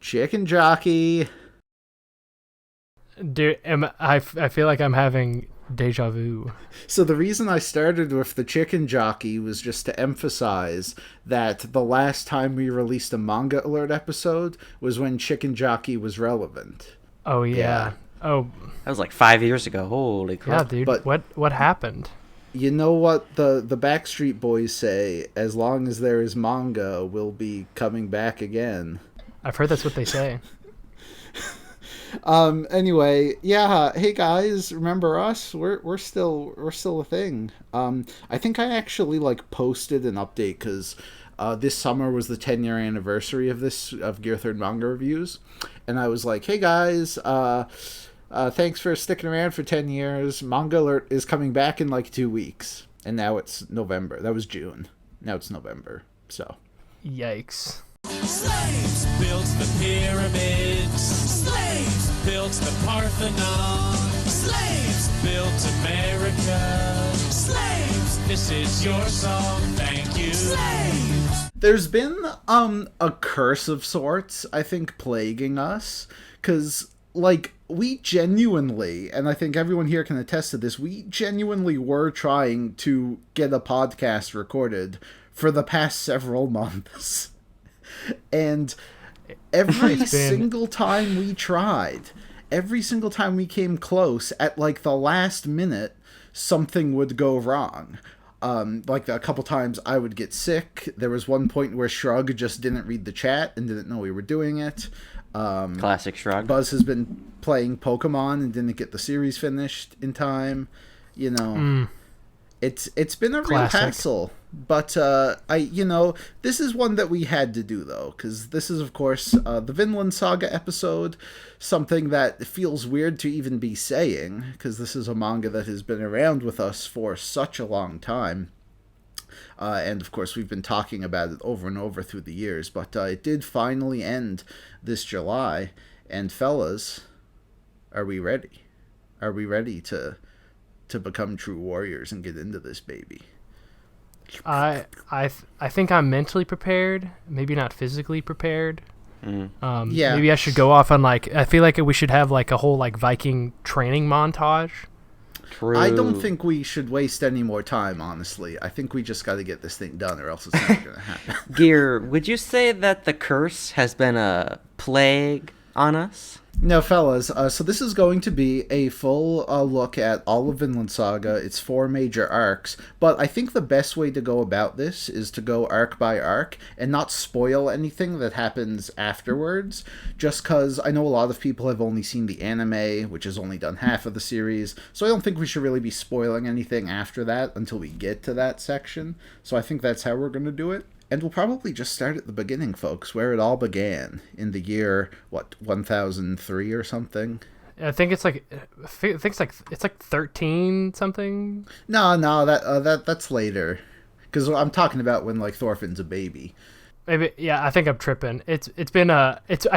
Chicken jockey. Dude, I feel like I'm having deja vu. So the reason I started with the chicken jockey was just to emphasize that the last time we released a Manga Alert episode was when chicken jockey was relevant. Oh yeah. Oh That was like 5 years ago. Holy yeah, crap. dude. But- What happened? You know what the Backstreet Boys say? As long as there is manga, we'll be coming back again. I've heard that's what they say. Anyway, yeah, hey guys, remember us? We're still a thing. I think I actually like posted an update cuz this summer was the 10-year anniversary of Gear Third Manga Reviews, and I was like, "Hey guys, thanks for sticking around for 10 years. Manga Alert is coming back in like 2 weeks." And now it's November. That was June. Now it's November. So, Yikes. Slaves built the pyramids. Slaves built the Parthenon. Slaves built America. Slaves, this is your song. Thank you. Slaves. there's been a curse of sorts, I think, plaguing us, cuz like we genuinely, and I think everyone here can attest to this, we genuinely were trying to get a podcast recorded for the past several months. And every single time we tried, every single time we came close, at like the last minute, something would go wrong. Like a couple times I would get sick. There was one point where Shrug just didn't read the chat and didn't know we were doing it. Classic Shrug. Buzz has been playing Pokemon and didn't get the series finished in time. You know, it's been a real Classic. hassle. But this is one that we had to do though, because this is of course the Vinland Saga episode, something that feels weird to even be saying, because this is a manga that has been around with us for such a long time. And of course, we've been talking about it over and over through the years, but it did finally end this July. And fellas, are we ready? Are we ready to become true warriors and get into this baby? I think I'm mentally prepared, maybe not physically prepared. Yeah. Maybe I should go off on like, I feel like we should have like a whole like Viking training montage. True. I don't think we should waste any more time, honestly. I think we just got to get this thing done, or else it's not going to happen. Gear, would you say that the curse has been a plague on us? No, fellas, so this is going to be a full look at all of Vinland Saga. It's 4 major arcs, but I think the best way to go about this is to go arc by arc and not spoil anything that happens afterwards, just because I know a lot of people have only seen the anime, which has only done half of the series, so I don't think we should really be spoiling anything after that until we get to that section, so I think that's how we're going to do it. And we'll probably just start at the beginning, folks, where it all began, in the year, 1003 or something? I think it's like, it's like 13 something. No, that's later. Because I'm talking about when, like, Thorfinn's a baby. Maybe, yeah, I think I'm tripping. I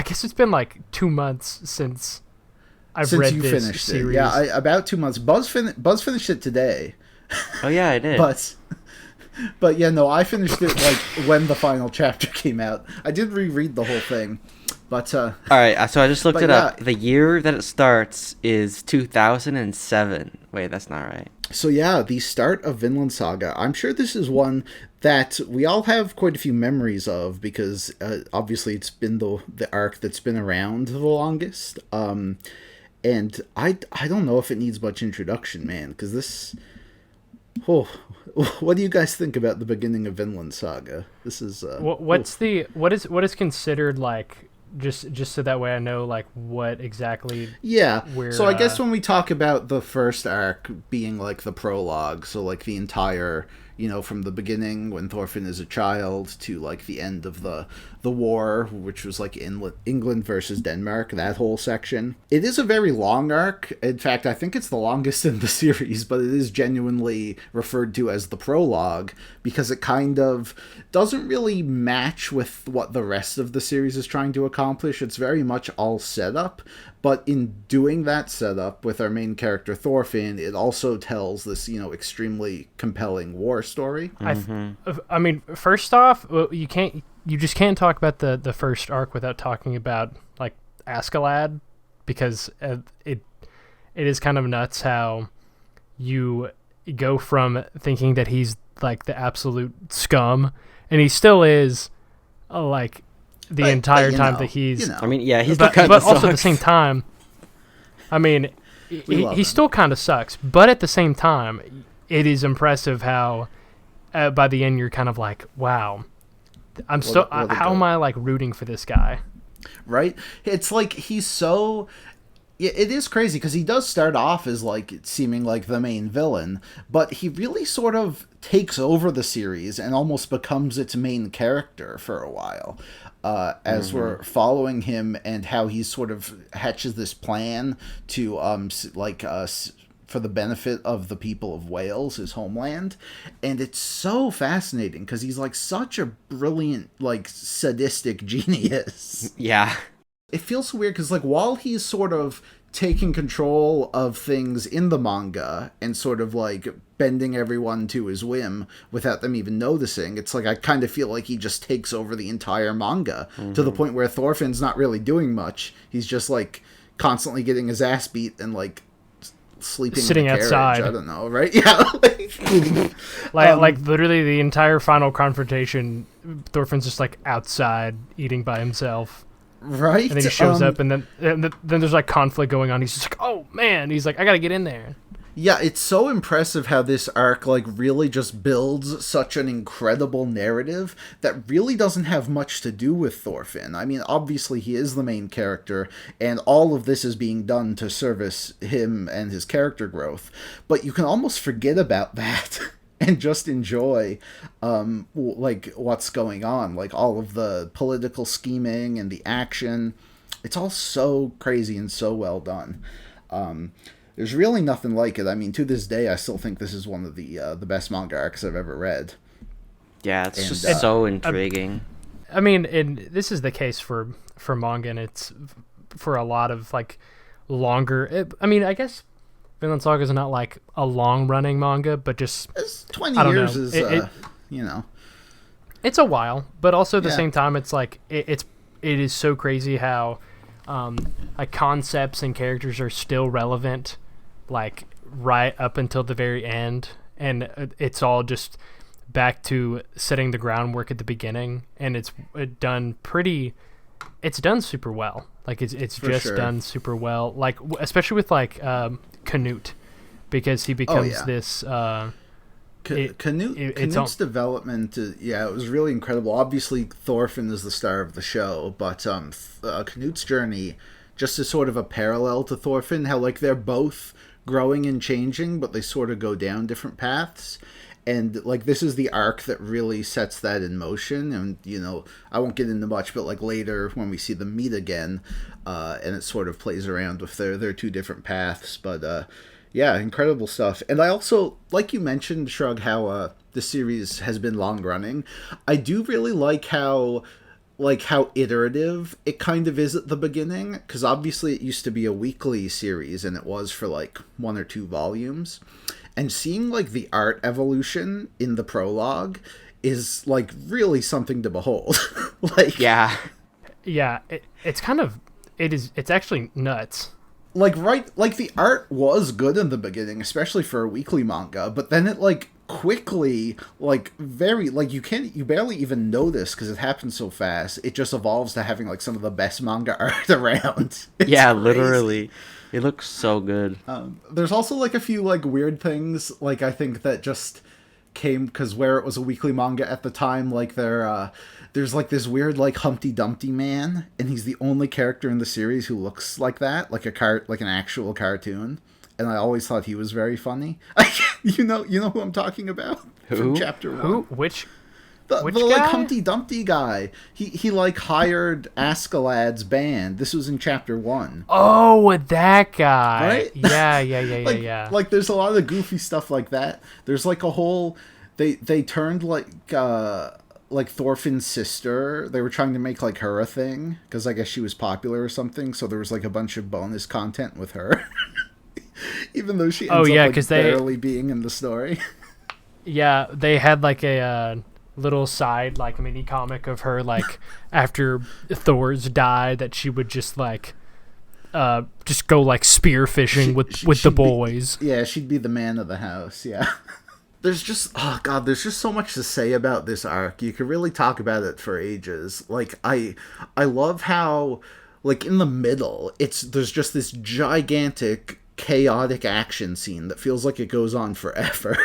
guess it's been like 2 months since I've Since read you this finished series. it. Yeah, about 2 months. Buzz finished it today. Oh yeah, I did. But yeah, no, I finished it like when the final chapter came out. I did reread the whole thing, but All right, so I just looked but it up. yeah. The year that it starts is 2007. Wait, that's not right. So yeah, the start of Vinland Saga. I'm sure this is one that we all have quite a few memories of, because obviously it's been the arc that's been around the longest. And I don't know if it needs much introduction, man, because this... Oh, what do you guys think about the beginning of Vinland Saga? This is What is considered like, just so that way I know like what exactly. Yeah. We're, so I guess when we talk about the first arc being like the prologue, so like the entire, from the beginning when Thorfinn is a child to like the end of the war, which was like England versus Denmark, that whole section. It is a very long arc. In fact, I think it's the longest in the series, but it is genuinely referred to as the prologue because it kind of doesn't really match with what the rest of the series is trying to accomplish. It's very much all setup, but in doing that setup with our main character Thorfinn, it also tells this, extremely compelling war story. I mean, first off, you can't you just can't talk about the first arc without talking about like Askeladd, because it is kind of nuts how you go from thinking that he's like the absolute scum, and he still is, like the entire time that he's. I mean, yeah, he's but also at the same time, I mean, he still kind of sucks. But at the same time, it is impressive how by the end you're kind of like, wow, I'm still. How am I like rooting for this guy? Right? It's like he's so. Yeah, it is crazy because he does start off as like seeming like the main villain, but he really sort of takes over the series and almost becomes its main character for a while. As we're following him and how he sort of hatches this plan to for the benefit of the people of Wales, his homeland, and it's so fascinating because he's like such a brilliant, like sadistic genius. Yeah. It feels weird because, like, while he's sort of taking control of things in the manga and sort of, like, bending everyone to his whim without them even noticing, it's like I kind of feel like he just takes over the entire manga to the point where Thorfinn's not really doing much. He's just, like, constantly getting his ass beat and, like, sleeping sitting in the carriage. outside. I don't know, right? Yeah. like literally the entire final confrontation, Thorfinn's just, like, outside eating by himself. Right, and then he shows up, and then there's like conflict going on. He's just like, "Oh man!" He's like, "I gotta get in there." Yeah, it's so impressive how this arc like really just builds such an incredible narrative that really doesn't have much to do with Thorfinn. I mean, obviously he is the main character, and all of this is being done to service him and his character growth. But you can almost forget about that. And just enjoy, like, what's going on. Like, all of the political scheming and the action. It's all so crazy and so well done. There's really nothing like it. I mean, to this day, I still think this is one of the best manga arcs I've ever read. Yeah, it's just so intriguing. I mean, and this is the case for manga, and it's for a lot of, like, longer... I mean, I guess... Vinland Saga is not like a long-running manga, but just it's 20 years is you know, it's a while. But also at the same time, it's like it is so crazy how like concepts and characters are still relevant, like right up until the very end, and it's all just back to setting the groundwork at the beginning, and it's done super well. Like it's just done super well. Like especially with like Canute, because he becomes this. Canute's development, it was really incredible. Obviously, Thorfinn is the star of the show, but Canute's journey just is sort of a parallel to Thorfinn. How like they're both growing and changing, but they sort of go down different paths. And, like, this is the arc that really sets that in motion. And, you know, I won't get into much, but, like, later when we see them meet again, and it sort of plays around with their two different paths. But, yeah, incredible stuff. And I also, like you mentioned, Shrug, how the series has been long-running. I do really like how iterative it kind of is at the beginning. Because, obviously, it used to be a weekly series, and it was for, like, 1 or 2 volumes. And seeing, like, the art evolution in the prologue is, like, really something to behold. Like... Yeah. Yeah, it's kind of... It's actually nuts. Like, right... Like, the art was good in the beginning, especially for a weekly manga, but then it, like, quickly, like, very... Like, you barely even notice, because it happens so fast. It just evolves to having, like, some of the best manga art around. It's yeah, crazy. Literally. It looks so good. There's also, like, a few, like, weird things, like, I think that just came because where it was a weekly manga at the time, like, there's, like, this weird, like, Humpty Dumpty man, and he's the only character in the series who looks like that, like an actual cartoon, and I always thought he was very funny. You know who I'm talking about? Who? From chapter 1. Who? Which The guy? like Humpty Dumpty guy. He like hired Askeladd's band. This was in chapter 1. Oh, that guy. Right? Yeah. Like there's a lot of goofy stuff like that. There's like a whole they turned like Thorfinn's sister. They were trying to make like her a thing because I guess she was popular or something. So there was like a bunch of bonus content with her, even though she ends up like, barely being in the story. Yeah, they had like little side like mini comic of her like after Thor's died that she would just like just go like spear fishing with the boys. She'd be the man of the house. Yeah. There's just there's just so much to say about this arc. You could really talk about it for ages. Like I love how like in the middle there's just this gigantic chaotic action scene that feels like it goes on forever.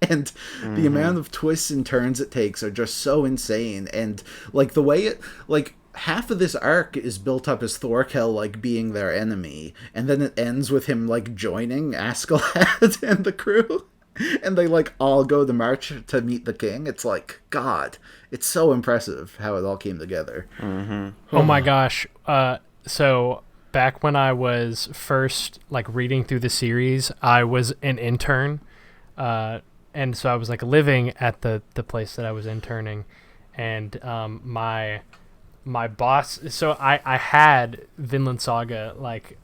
And the amount of twists and turns it takes are just so insane. And like the way it like half of this arc is built up as Thorkel like being their enemy, and then it ends with him like joining Askeladd and the crew. And they like all go to march to meet the king. It's like, God, it's so impressive how it all came together. Oh my gosh. So back when I was first like reading through the series, I was an intern. And so I was like living at the place that I was interning, and my boss. So I had Vinland Saga like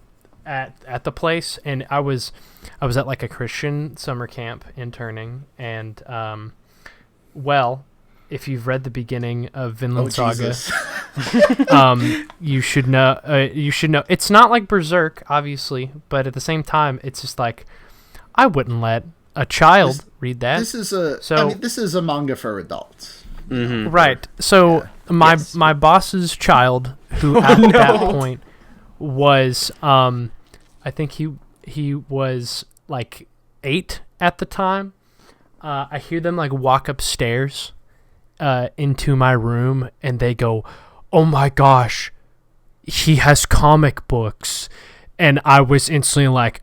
at the place, and I was at like a Christian summer camp interning, and well, if you've read the beginning of Vinland Saga, you should know it's not like Berserk, obviously, but at the same time, it's just like I wouldn't let a child read that. This is a manga for adults. Right. So my boss's child, who at that point was I think he was like 8 at the time. I hear them like walk upstairs into my room, and they go, "Oh my gosh, he has comic books," and I was instantly like,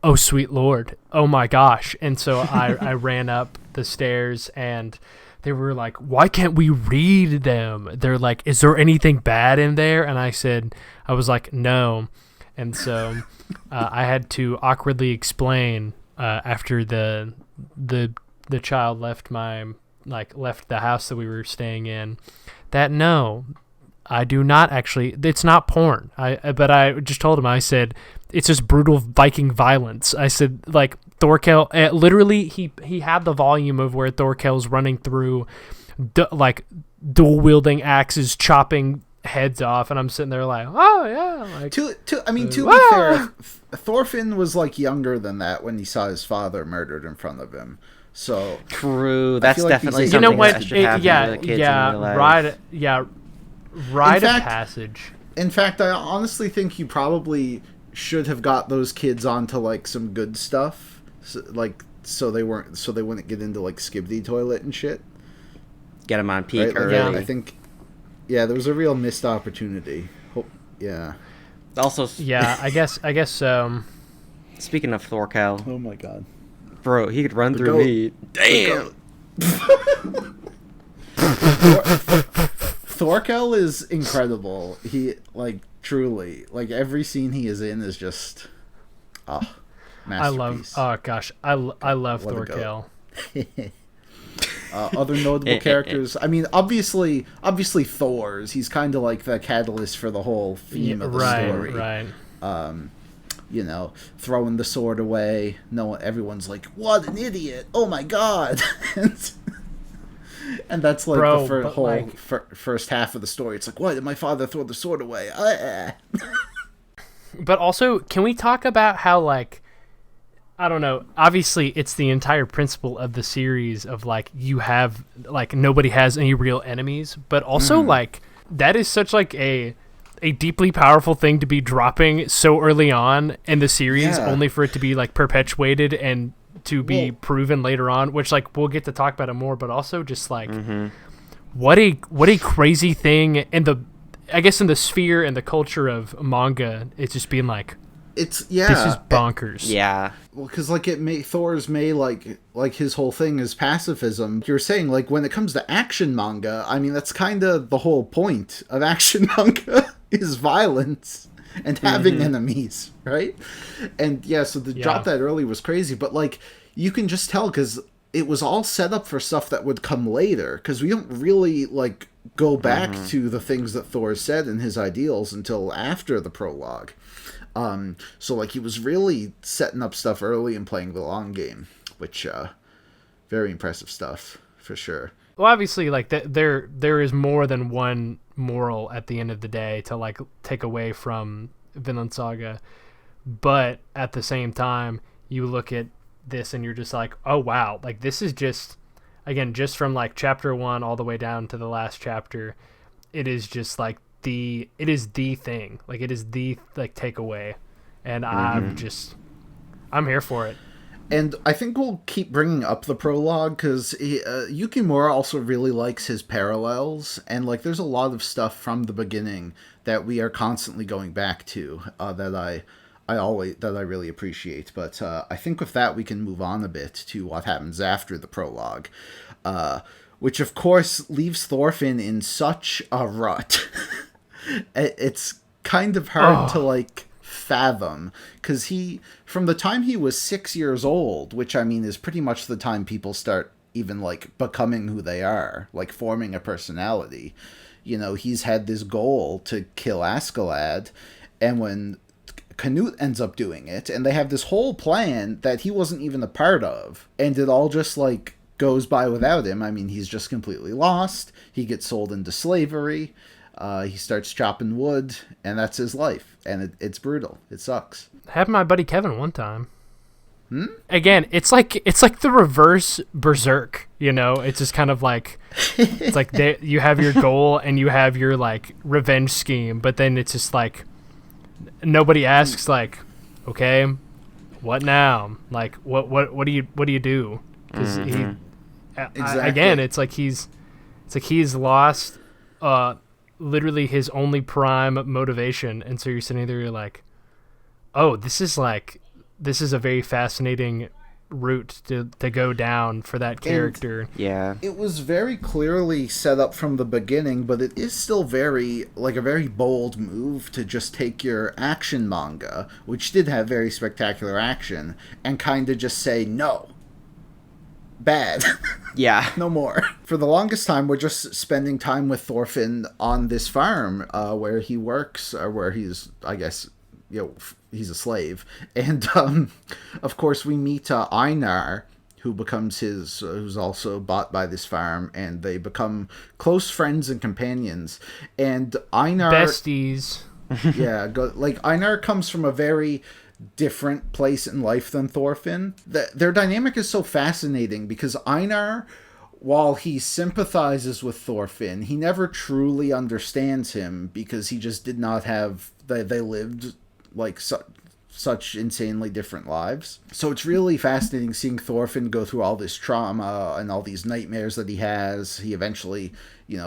"Oh sweet Lord, oh my gosh!" And so I ran up the stairs, and they were like, "Why can't we read them?" They're like, "Is there anything bad in there?" And I was like, "No." And so I had to awkwardly explain after the child left left the house that we were staying in that no, I do not actually. It's not porn. But I just told him. I said it's just brutal Viking violence. I said like Thorkel. Literally, he had the volume of where Thorkel's running through, like dual wielding axes, chopping heads off, and I'm sitting there like, oh yeah. Like, to be fair, Thorfinn was like younger than that when he saw his father murdered in front of him. So true. That's definitely you know something what? that should happen to the kids in real life. Rite of passage. In fact, I honestly think you probably should have got those kids onto like some good stuff, so they wouldn't get into like Skibidi Toilet and shit. Get them on peak right? early. Yeah, I think. Yeah, there was a real missed opportunity. Yeah. Also, yeah, I guess. Speaking of Thorkel, oh my god, bro, he could run through me. Damn. Thorkel is incredible. He truly every scene he is in is just masterpiece. I love Thorkel. Other notable characters. I mean, obviously Thor's. He's kind of like the catalyst for the whole theme of the story. Right. Throwing the sword away. No, everyone's like, "What an idiot! Oh my god!" and that's like the first half of the story. It's like, why did my father throw the sword away? But also, can we talk about how I don't know. Obviously, it's the entire principle of the series of you have nobody has any real enemies, but also that is such a deeply powerful thing to be dropping so early on in the series, only for it to be perpetuated and to be proven later on. Which we'll get to talk about it more, but also just what a crazy thing in the sphere and the culture of manga. It's just being this is bonkers. Yeah. Well, because Thor's his whole thing is pacifism. You're saying when it comes to action manga, I mean that's kind of the whole point of action manga is violence and having enemies, right? And so drop that early was crazy, but you can just tell because it was all set up for stuff that would come later. Because we don't really go back to the things that Thor said in his ideals until after the prologue. So he was really setting up stuff early and playing the long game, which very impressive stuff for sure. Well, obviously, like there is more than one moral at the end of the day to like take away from Vinland Saga, but at the same time, you look at this and you're just like, oh wow, like this is just, again, just from like chapter 1 all the way down to the last chapter, it is just like it is the thing, like it is the like takeaway, and I'm here for it. And I think we'll keep bringing up the prologue because Yukimura also really likes his parallels, and like there's a lot of stuff from the beginning that we are constantly going back to that I really appreciate. But I think with that we can move on a bit to what happens after the prologue, which of course leaves Thorfinn in such a rut. It's kind of hard to like fathom, because from the time he was 6 years old, which I mean is pretty much the time people start even like becoming who they are, like forming a personality, he's had this goal to kill Askeladd, and when Canute ends up doing it, and they have this whole plan that he wasn't even a part of, and it all just like goes by without him. I mean, he's just completely lost. He gets sold into slavery. He starts chopping wood, and that's his life. And it's brutal. It sucks. Happened to my buddy Kevin one time. Again, it's like the reverse Berserk. It's just kind of like it's like you have your goal and you have your like revenge scheme, but then it's just like nobody asks like, okay, what now? Like what do you do? Because exactly. Again, it's like he's lost literally his only prime motivation, and so you're sitting there, you're like, oh, this is a very fascinating route to go down for that character. And, yeah, it was very clearly set up from the beginning, but it is still very like a very bold move to just take your action manga, which did have very spectacular action, and kind of just say no, bad. Yeah. No more. For the longest time, we're just spending time with Thorfinn on this farm where he works, or where he's, I guess, he's a slave. And, of course, we meet Einar, who becomes who's also bought by this farm, and they become close friends and companions. And Einar... Besties. Yeah, Einar comes from a very different place in life than Thorfinn. Their dynamic is so fascinating because Einar, while he sympathizes with Thorfinn, he never truly understands him because he just did not have... They lived like such insanely different lives. So it's really fascinating seeing Thorfinn go through all this trauma and all these nightmares that he has. He eventually,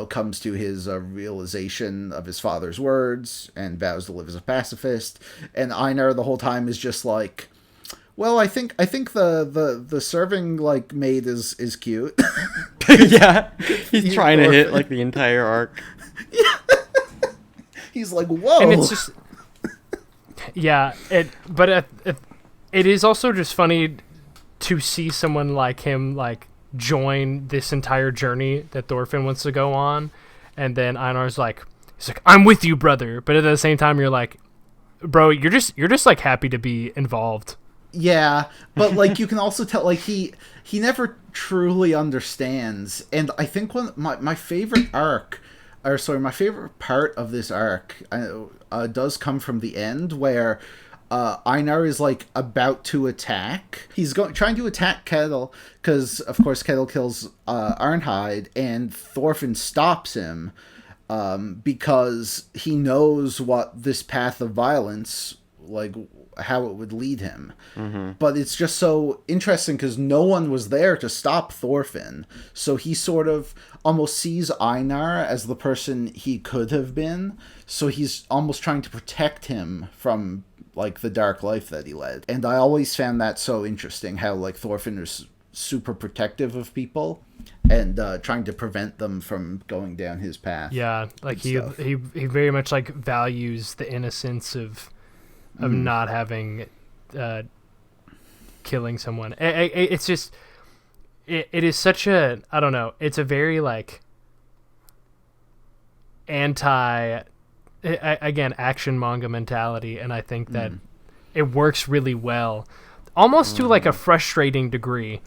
comes to his realization of his father's words and vows to live as a pacifist. And Einar the whole time is just like, well, I think the serving like maid is cute. Yeah, he's trying to hit like the entire arc. Yeah. He's like, whoa. And it's just, yeah. It is also just funny to see someone like him like join this entire journey that Thorfinn wants to go on, and then Einar's like, he's like, I'm with you, brother. But at the same time, you're like, bro, you're just like happy to be involved. Yeah, but like you can also tell like he never truly understands. And I think my favorite arc, my favorite part of this arc does come from the end where Einar is like about to attack. He's trying to attack Kettle because of course Kettle kills Arnheid, and Thorfinn stops him because he knows what this path of violence, like how it would lead him. Mm-hmm. But it's just so interesting because no one was there to stop Thorfinn, so he sort of almost sees Einar as the person he could have been, so he's almost trying to protect him from like the dark life that he led. And I always found that so interesting, how like Thorfinn is super protective of people and trying to prevent them from going down his path. Yeah, like he very much like values the innocence of not having killing someone. It's just it is such a, I don't know, it's a very like anti again action manga mentality, and I think that it works really well, almost to like a frustrating degree,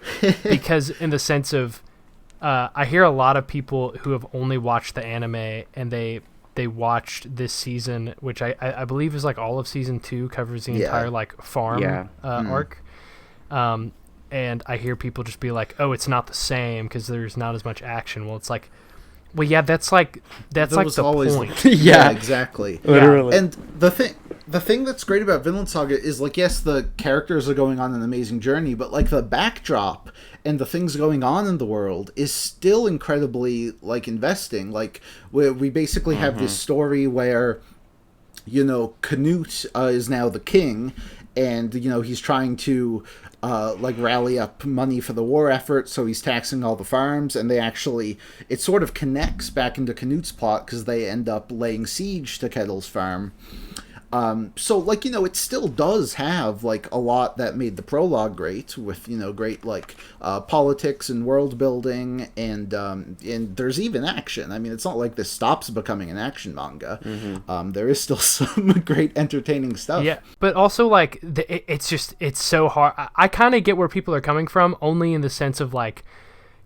because in the sense of I hear a lot of people who have only watched the anime and they watched this season, which I believe is like all of season 2, covers the entire like farm arc. And I hear people just be like, "Oh, it's not the same because there's not as much action." Well, it's like, well, yeah, that's like the always point. Yeah, exactly. Literally. And the thing that's great about Vinland Saga is, like, yes, the characters are going on an amazing journey, but like the backdrop and the things going on in the world is still incredibly like investing. Like we basically have this story where, you know, Canute is now the king, and you know he's trying to like rally up money for the war effort, so he's taxing all the farms, and it sort of connects back into Canute's plot because they end up laying siege to Kettle's farm. So, like, you know, it still does have, like, a lot that made the prologue great, with, you know, great, like, politics and world building, and there's even action. I mean, it's not like this stops becoming an action manga. There is still some great entertaining stuff. Yeah, but also, like, it's so hard. I kind of get where people are coming from, only in the sense of, like,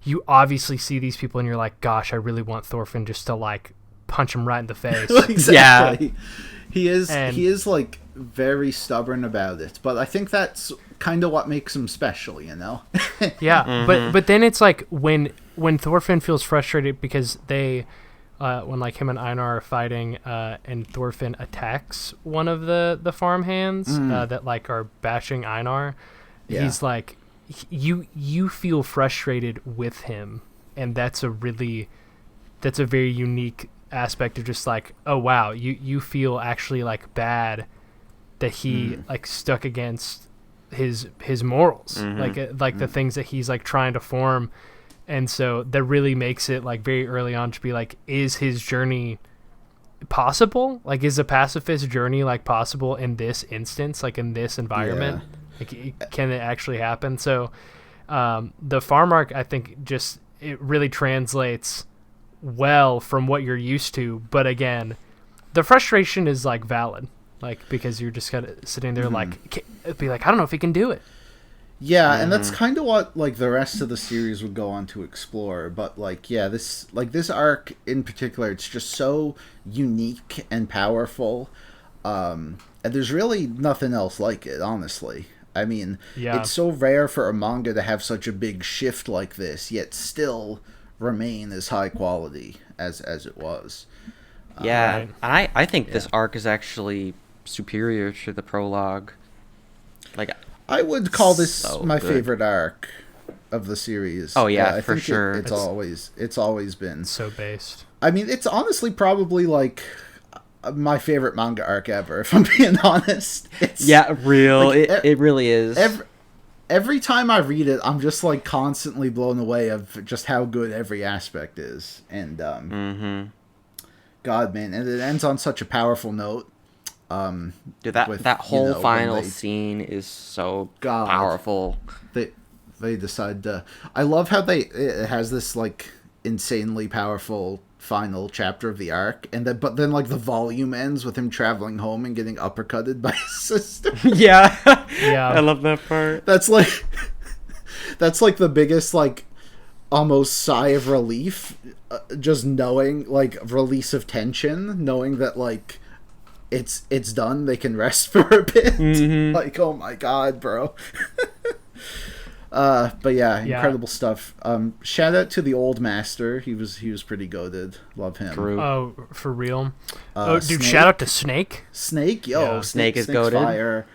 you obviously see these people and you're like, gosh, I really want Thorfinn just to, like, punch him right in the face. Exactly. Yeah. He is like very stubborn about it, but I think that's kind of what makes him special, you know. Yeah, but then it's like when Thorfinn feels frustrated because they when like him and Einar are fighting and Thorfinn attacks one of the farm hands that like are bashing Einar. He's like, you feel frustrated with him, and that's a very unique aspect of just like, oh wow, you feel actually like bad that he like stuck against his morals, like the things that he's like trying to form. And so that really makes it like very early on to be like, is his journey possible? Like, is a pacifist journey like possible in this instance, like in this environment? Like, can it actually happen? So the farm arc, I think, just it really translates well from what you're used to, but again, the frustration is like valid, like because you're just kind of sitting there like, be like, I don't know if he can do it. Yeah, and that's kind of what like the rest of the series would go on to explore. But like, yeah, this arc in particular, it's just so unique and powerful, and there's really nothing else like it, honestly. I mean, it's so rare for a manga to have such a big shift like this, yet still remain as high quality as it was. Yeah, and I think this arc is actually superior to the prologue. Like, I would call this my good. favorite arc of the series. Oh yeah, I for think sure. It's always been so based. I mean, it's honestly probably like my favorite manga arc ever, if I'm being honest. It's, like, it really is. Every time I read it, I'm just like constantly blown away of just how good every aspect is. And God, man, and it ends on such a powerful note. Dude, that whole final scene is so powerful. They decide to. I love how it has this like insanely powerful final chapter of the arc, but then like the volume ends with him traveling home and getting uppercutted by his sister. Yeah, I love that part. That's like the biggest like almost sigh of relief, just knowing, like, release of tension, knowing that like it's done, they can rest for a bit. Like, oh my god, bro. But yeah, incredible stuff. Shout out to the old master. He was pretty goated. Love him. True. Oh, for real. Dude, Snake. Shout out to Snake. Snake, yo, Yeah. Snake is Snake's goated. fire.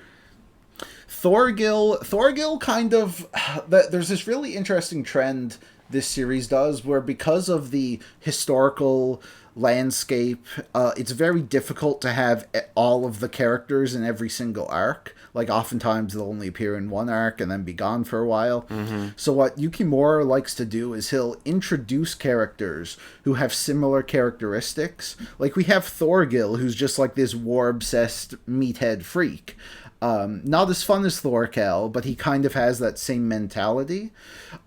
Thorgil kind of. There's this really interesting trend this series does, where because of the historical landscape, it's very difficult to have all of the characters in every single arc. Like, oftentimes they'll only appear in one arc and then be gone for a while. So what Yukimura likes to do is he'll introduce characters who have similar characteristics. Like, we have Thorgil, who's just like this war-obsessed meathead freak. Not as fun as Thorkel, but he kind of has that same mentality.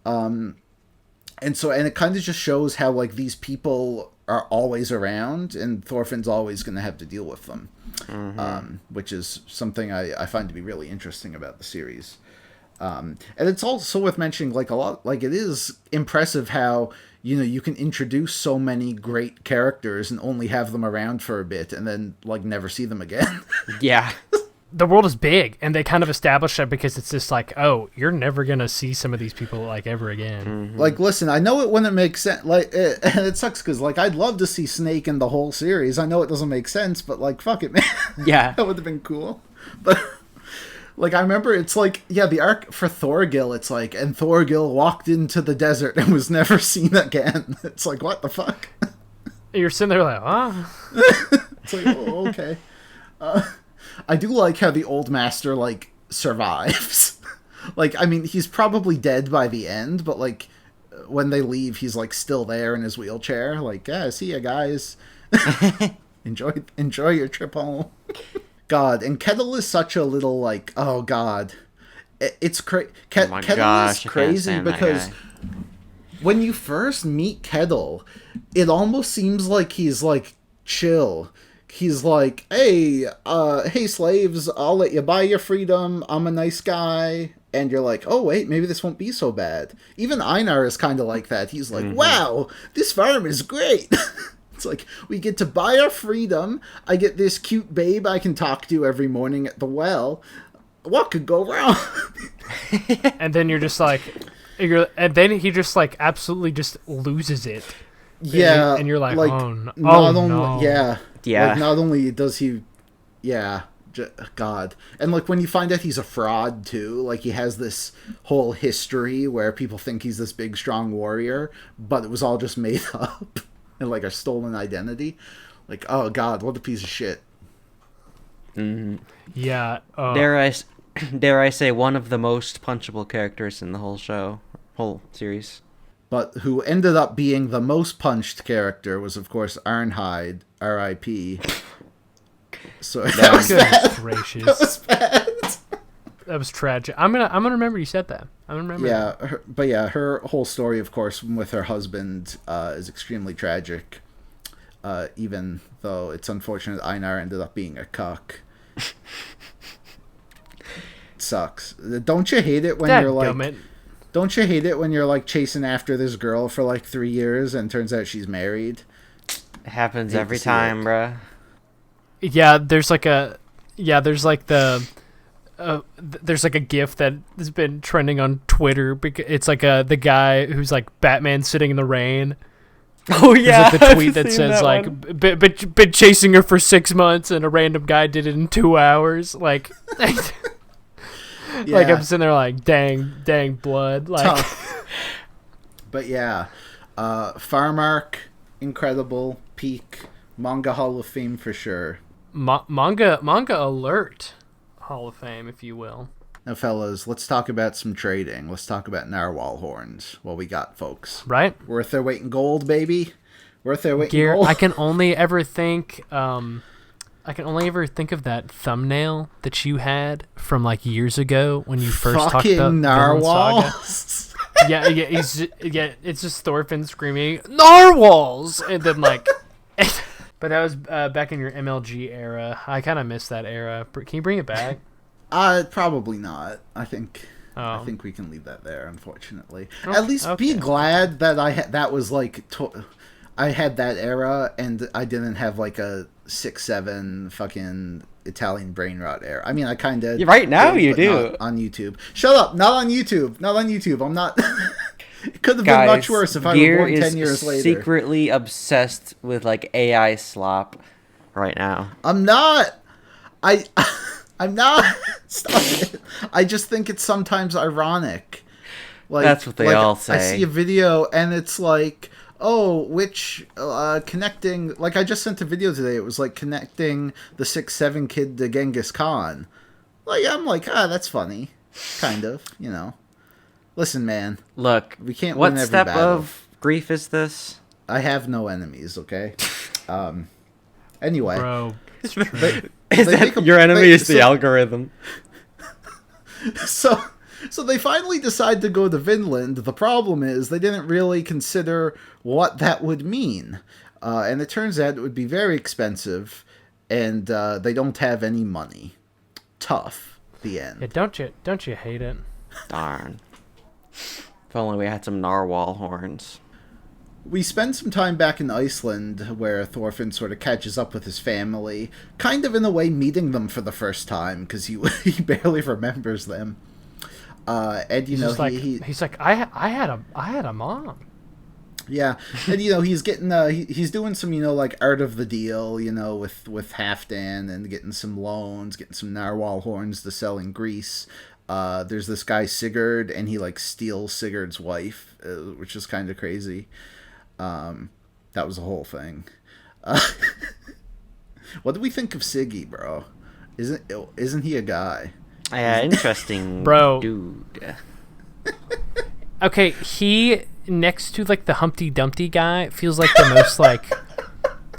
And it kind of just shows how, like, these people are always around, and Thorfinn's always going to have to deal with them. Which is something I find to be really interesting about the series. And it's also worth mentioning, like, a lot, like, it is impressive how, you know, you can introduce so many great characters and only have them around for a bit and then, like, never see them again. Yeah. The world is big, and they kind of establish that because it's just like, oh, you're never gonna see some of these people like ever again. Mm-hmm. Like, listen, I know it wouldn't make sense. Like, and it sucks because, like, I'd love to see Snake in the whole series. I know it doesn't make sense, but, like, fuck it, man. Yeah. That would have been cool. But, like, I remember it's like, yeah, the arc for Thorgil, it's like, and Thorgil walked into the desert and was never seen again. It's like, what the fuck? You're sitting there like, oh. It's like, oh, okay. I do like how the old master, like, survives. Like, I mean, he's probably dead by the end, but, like, when they leave, he's, like, still there in his wheelchair. Like, yeah, see ya, guys. Enjoy your trip home. God, and Kettle is such a little, like, oh, God. It's crazy. Kettle is crazy because when you first meet Kettle, it almost seems like he's, like, chill. He's like, hey, slaves, I'll let you buy your freedom. I'm a nice guy. And you're like, oh, wait, maybe this won't be so bad. Even Einar is kind of like that. He's like, wow, this farm is great. It's like, we get to buy our freedom. I get this cute babe I can talk to every morning at the well. What could go wrong? And then you're just like, and then he just, like, absolutely just loses it. Yeah. And you're like, oh, no. No. Yeah. Yeah. Like, not only does he... Yeah. God. And, like, when you find out he's a fraud, too, like, he has this whole history where people think he's this big, strong warrior, but it was all just made up. And, like, a stolen identity. Like, oh, God, what a piece of shit. Mm-hmm. Yeah. Dare I say, one of the most punchable characters in the whole series. But who ended up being the most punched character was, of course, Arnheid, R.I.P. So that was bad. Gracious. That was bad. That was tragic. I'm gonna remember you said that. I'm gonna remember. Yeah, her whole story, of course, with her husband is extremely tragic. Even though it's unfortunate Einar ended up being a cuck. It sucks. Don't you hate it when you're like... Don't you hate it when you're, like, chasing after this girl for, like, 3 years and turns out she's married? It happens every time, bruh. Yeah, there's like a there's like a GIF that has been trending on Twitter. Because it's like the guy who's like Batman sitting in the rain. Oh yeah, there's like the tweet that says like been chasing her for 6 months and a random guy did it in 2 hours. Like, like I'm sitting there like dang blood. Like, tough. But yeah, Farm Arc, incredible, peak, Manga Hall of Fame for sure. Manga alert Hall of Fame, if you will. Now, fellas, let's talk about some trading. Let's talk about narwhal horns. What we got, folks? Right? Worth their weight in gold, baby. Worth their weight in Gear. gold. I can only ever think of that thumbnail that you had from like years ago when you first talked about narwhals. Yeah, it's just Thorfinn screaming narwhals, and then like. But that was back in your MLG era. I kind of miss that era. Can you bring it back? Probably not. I think we can leave that there, unfortunately. Okay. At least be glad that that was like I had that era and I didn't have like a 6-7 fucking Italian brain rot era. I mean, I kind of right now you do not on YouTube. Shut up! Not on YouTube. I'm not. It could have been much worse if I were born 10 years later. Secretly obsessed with like AI slop right now. I'm not. I'm not. Stop it. I just think it's sometimes ironic. Like, that's what they all say. I see a video and it's like, oh, which connecting. Like, I just sent a video today. It was like connecting the 6-7 kid to Genghis Khan. Like, I'm like, that's funny, kind of, you know. Listen, man. Look, we can't what win every step battle. of grief is this? I have no enemies, okay? Anyway. Bro. Your enemy is the algorithm. So they finally decide to go to Vinland. The problem is they didn't really consider what that would mean. And it turns out it would be very expensive, and they don't have any money. Tough. The end. Yeah, don't you hate it? Darn. If only we had some narwhal horns. We spend some time back in Iceland where Thorfinn sort of catches up with his family, kind of in a way meeting them for the first time because he barely remembers them. And you know he's like I had a mom. Yeah, and you know he's getting he's doing some like art of the deal with Halfdan and getting some loans, getting some narwhal horns to sell in Greece. There's this guy Sigurd and he like steals Sigurd's wife, which is kind of crazy. That was the whole thing. What do we think of Siggy, bro? Isn't he a guy? Yeah, interesting, bro. Dude. Okay, he next to like the Humpty Dumpty guy feels like the most like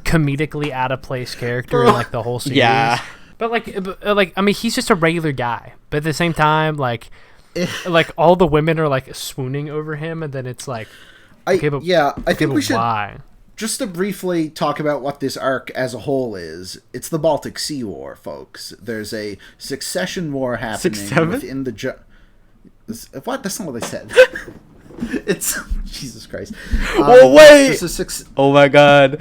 comedically out of place character in like the whole series. Yeah, but like I mean, he's just a regular guy, but at the same time, like all the women are like swooning over him, and then it's like. I think we should why? Just to briefly talk about what this arc as a whole is. It's the Baltic Sea War, folks. There's a succession war happening within the what? That's not what I said. It's Jesus Christ. Oh wait! Oh my God,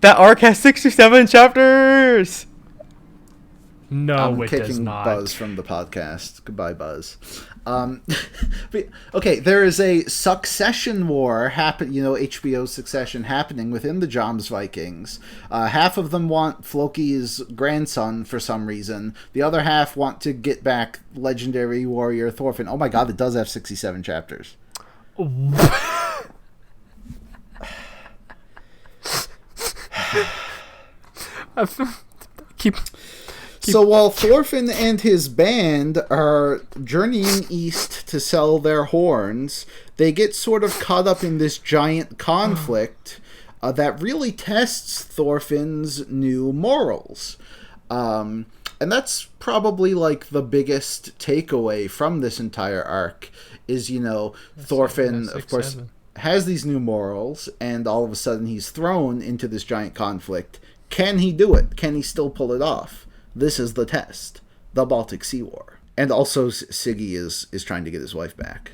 that arc has 67 chapters. No, it does kicking not. Buzz from the podcast. Goodbye, Buzz. But, okay, there is a succession war HBO's Succession happening within the Joms Vikings. Half of them want Floki's grandson for some reason. The other half want to get back legendary warrior Thorfinn. Oh my God, it does have 67 chapters. So while Thorfinn and his band are journeying east to sell their horns, they get sort of caught up in this giant conflict that really tests Thorfinn's new morals. And that's probably like the biggest takeaway from this entire arc is, Thorfinn, of course, has these new morals, and all of a sudden he's thrown into this giant conflict. Can he do it? Can he still pull it off? This is the test, the Baltic Sea War. And also Siggy is trying to get his wife back.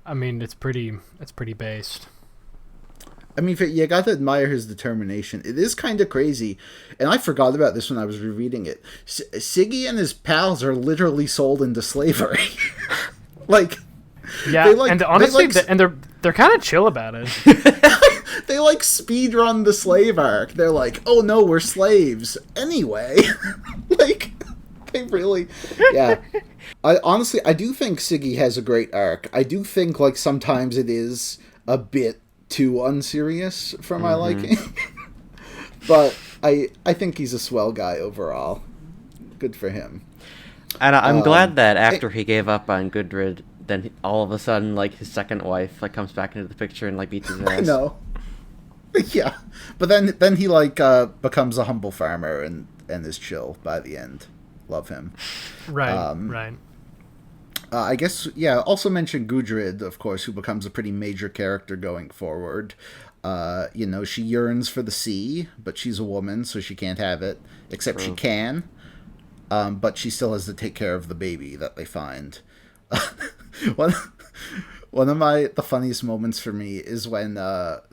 I mean, it's pretty based. I mean, you got to admire his determination. It is kind of crazy, and I forgot about this when I was rereading it. Siggy and his pals are literally sold into slavery. Like, yeah, and honestly, they're kind of chill about it. They like speed run the slave arc. They're like, oh no, we're slaves anyway. Like, they really, yeah. I do think Siggy has a great arc. I do think like sometimes it is a bit too unserious for my liking. But I think he's a swell guy overall. Good for him. And I'm glad that after he gave up on Gudrid, then all of a sudden, like, his second wife like comes back into the picture and like beats his ass. I know. Yeah, but then he like becomes a humble farmer and is chill by the end. Love him. Right. Right. I guess, yeah, also mention Gudrid, of course, who becomes a pretty major character going forward. She yearns for the sea, but she's a woman, so she can't have it. Except She can. But she still has to take care of the baby that they find. One of the funniest moments for me is when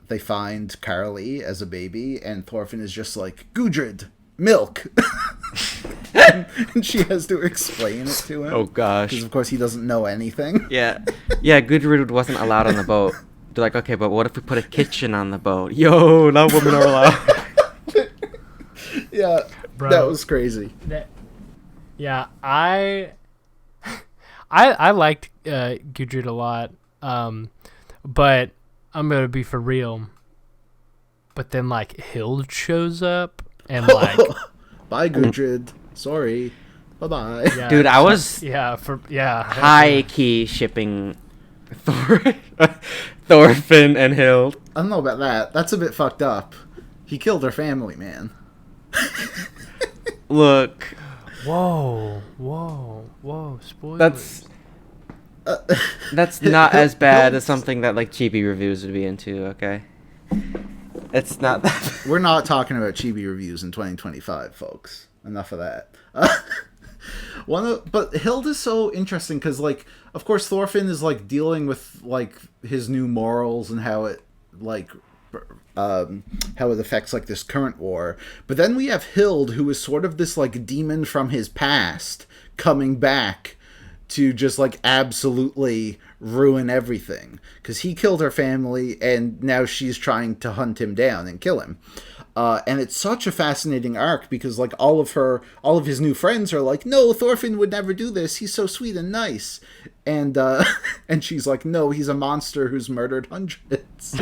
they find Carly as a baby, and Thorfinn is just like, Gudrid, milk! and she has to explain it to him. Oh, gosh. Because, of course, he doesn't know anything. Yeah, Gudrid wasn't allowed on the boat. They're like, okay, but what if we put a kitchen on the boat? Yo, no women are allowed. Yeah, bro, that was crazy. Yeah, I liked Gudrid a lot, but I'm gonna be for real. But then like Hild shows up and like, bye Gudrid, sorry, bye bye. Yeah, dude, I was high key shipping Thorfinn and Hild. I don't know about that. That's a bit fucked up. He killed her family, man. Look. Whoa! Spoilers. That's not as bad as something that like chibi reviews would be into. Okay, it's not that. We're not talking about chibi reviews in 2025, folks. Enough of that. But Hild is so interesting because, like, of course, Thorfinn is like dealing with like his new morals and how it like how it affects like this current war. But then we have Hild, who is sort of this like demon from his past coming back to just like absolutely ruin everything because he killed her family and now she's trying to hunt him down and kill him. And it's such a fascinating arc because like all of his new friends are like, no, Thorfinn would never do this. He's so sweet and nice. And and she's like, no, he's a monster who's murdered hundreds.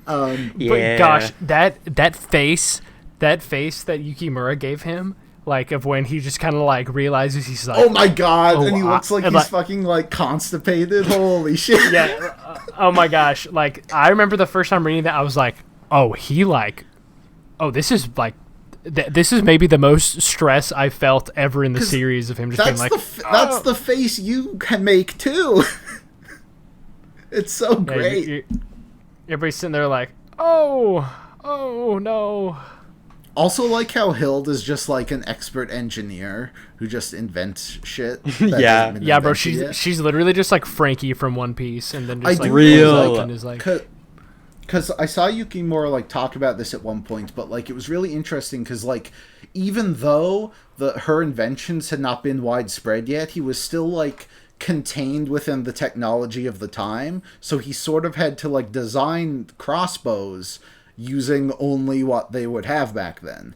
But gosh, that face that Yukimura gave him, like of when he just kind of like realizes he's like, oh my god, and he looks like he's fucking like constipated. Holy shit. Yeah. Oh my gosh. Like I remember the first time reading that, I was like, oh, this is like, this is maybe the most stress I felt ever in the series of him just being like, that's the face you can make too. It's so great. Everybody's sitting there like, oh no. Also, like how Hild is just like an expert engineer who just invents shit. Yeah, bro. She's literally just like Frankie from One Piece, and then just is like. Because I saw Yukimura like talk about this at one point, but like it was really interesting because like even though her inventions had not been widespread yet, he was still like contained within the technology of the time. So he sort of had to like design crossbows using only what they would have back then.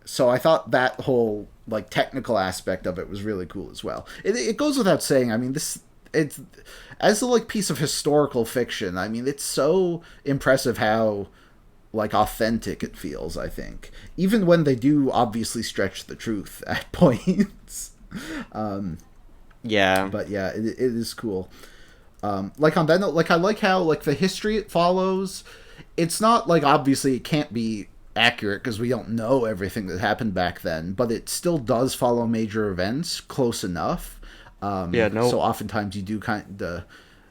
So I thought that whole like technical aspect of it was really cool as well. It goes without saying. I mean, it's as a like piece of historical fiction. I mean, it's so impressive how like authentic it feels. I think even when they do obviously stretch the truth at points. Yeah, but yeah, it is cool. Like on that note, like I like how like the history it follows. It's not like obviously it can't be accurate because we don't know everything that happened back then, but it still does follow major events close enough. So oftentimes you do kind of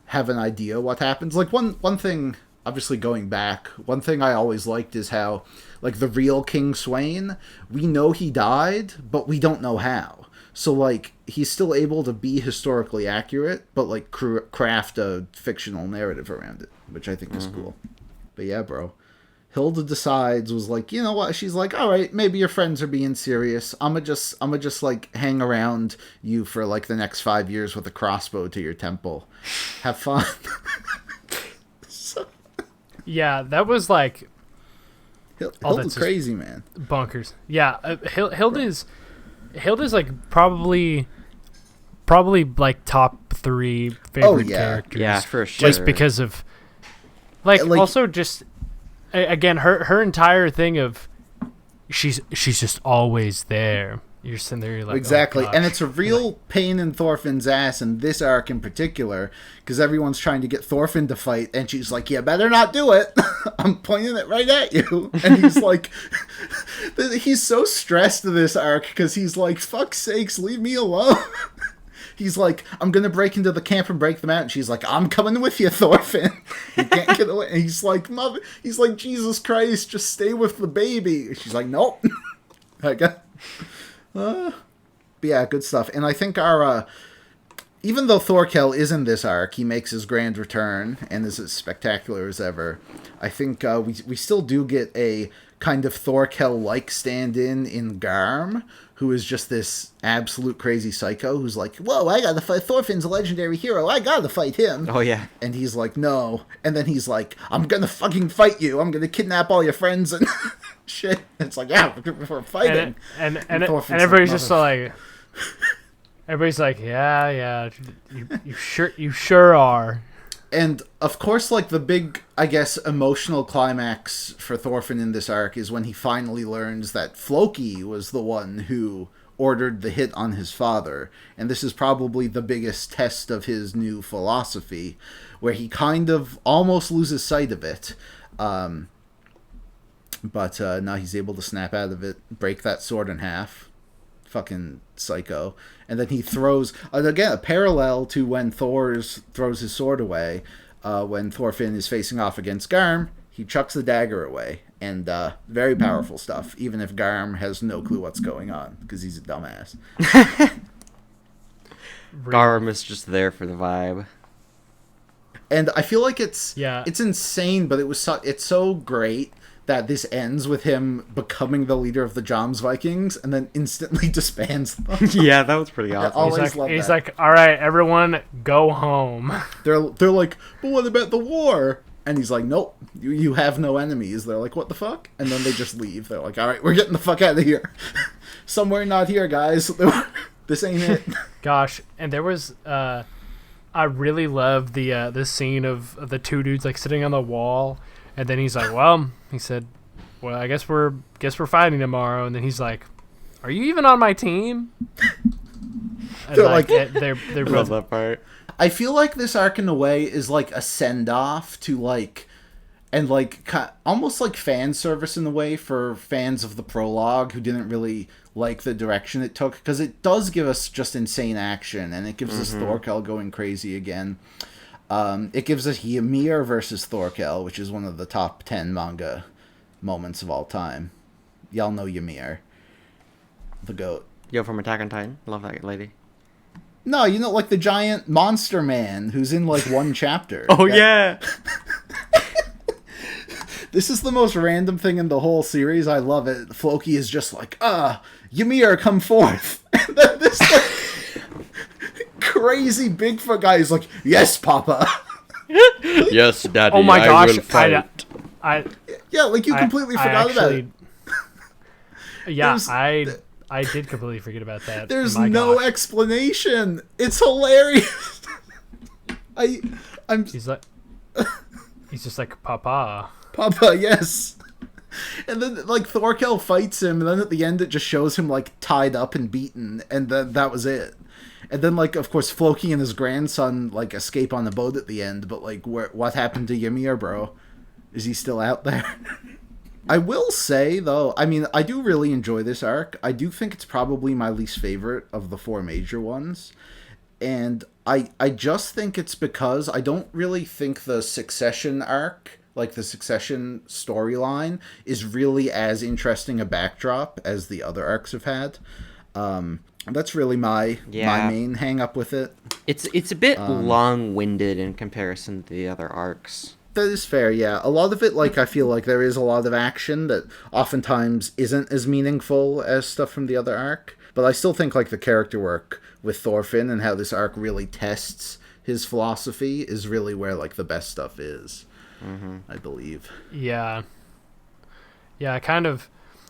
have an idea what happens. Like one thing, obviously going back, one thing I always liked is how like the real King Swain, we know he died, but we don't know how. So like he's still able to be historically accurate, but like craft a fictional narrative around it, which I think is cool. But yeah, bro. Hilda decides, was like, you know what? She's like, all right, maybe your friends are being serious. I'ma just like hang around you for like the next 5 years with a crossbow to your temple. Have fun. Yeah, that was like Hilda's crazy, man. Bonkers. Yeah, Hilda's like probably like top 3 favorite characters. Yeah, for sure. Just because of like also just. Again, her entire thing of she's just always there. You're sitting there, you're like, exactly, oh, and it's a real pain in Thorfinn's ass in this arc in particular because everyone's trying to get Thorfinn to fight, and she's like, "Yeah, better not do it. I'm pointing it right at you." And he's like, he's so stressed to this arc because he's like, "Fuck's sakes, leave me alone." He's like, I'm going to break into the camp and break them out. And she's like, I'm coming with you, Thorfinn. You can't get away. And he's like, Mother, he's like, Jesus Christ, just stay with the baby. And she's like, nope. But yeah, good stuff. And I think our, even though Thorkel is in this arc, he makes his grand return and is as spectacular as ever. I think we still do get a kind of Thorkel-like stand-in Garm, who is just this absolute crazy psycho who's like, whoa, I gotta fight Thorfinn's a legendary hero. I gotta fight him. Oh, yeah. And he's like, no. And then he's like, I'm gonna fucking fight you. I'm gonna kidnap all your friends and shit. And it's like, yeah, we're fighting. And everybody's just like... Everybody's like, yeah, you sure are. And, of course, like, the big, I guess, emotional climax for Thorfinn in this arc is when he finally learns that Floki was the one who ordered the hit on his father. And this is probably the biggest test of his new philosophy, where he kind of almost loses sight of it. But now he's able to snap out of it, break that sword in half. Fucking psycho. And then he throws, again, a parallel to when Thor throws his sword away. When Thorfinn is facing off against Garm, he chucks the dagger away. And very powerful stuff, even if Garm has no clue what's going on, because he's a dumbass. Garm is just there for the vibe. And I feel like it's insane, but it's so great that this ends with him becoming the leader of the Joms Vikings and then instantly disbands them. Yeah, that was pretty awesome. He's like, all right, everyone, go home. They're like, but what about the war? And he's like, nope, you have no enemies. They're like, what the fuck? And then they just leave. They're like, all right, we're getting the fuck out of here. Somewhere not here, guys. This ain't it. Gosh, and there was, I really loved the scene of the two dudes like sitting on the wall, and then he's like, well, he said, well, I guess we're fighting tomorrow. And then he's like, are you even on my team? And They're like they're both that part. I feel like this arc in a way is like a send-off to like, and like almost like fan service in a way for fans of the prologue who didn't really like the direction it took, because it does give us just insane action, and it gives us Thorkel going crazy again. It gives us Ymir versus Thorkel, which is one of the top 10 manga moments of all time. Y'all know Ymir, the goat. Yo, from Attack on Titan. Love that lady. No, you know, like the giant monster man who's in like one chapter. Oh, yeah. This is the most random thing in the whole series. I love it. Floki is just like, Ymir, come forth. And then this like, crazy Bigfoot guy is like, yes, Papa. Yes, Daddy. Oh my gosh! I will fight. Yeah, like you completely forgot about it. Yeah, I did completely forget about that. There's no explanation. It's hilarious. He's just like, Papa, yes. And then like Thorkel fights him, and then at the end it just shows him like tied up and beaten, and then that was it. And then like of course Floki and his grandson like escape on the boat at the end, but like what happened to Ymir, bro? Is he still out there? I will say, though, I mean, I do really enjoy this arc. I do think it's probably my least favorite of the four major ones. And I just think it's because I don't really think the Succession arc, like the Succession storyline, is really as interesting a backdrop as the other arcs have had. That's really my main hang-up with it. It's a bit long-winded in comparison to the other arcs. That is fair, yeah. A lot of it, like, I feel like there is a lot of action that oftentimes isn't as meaningful as stuff from the other arc. But I still think, like, the character work with Thorfinn and how this arc really tests his philosophy is really where, like, the best stuff is, I believe. Yeah. Yeah,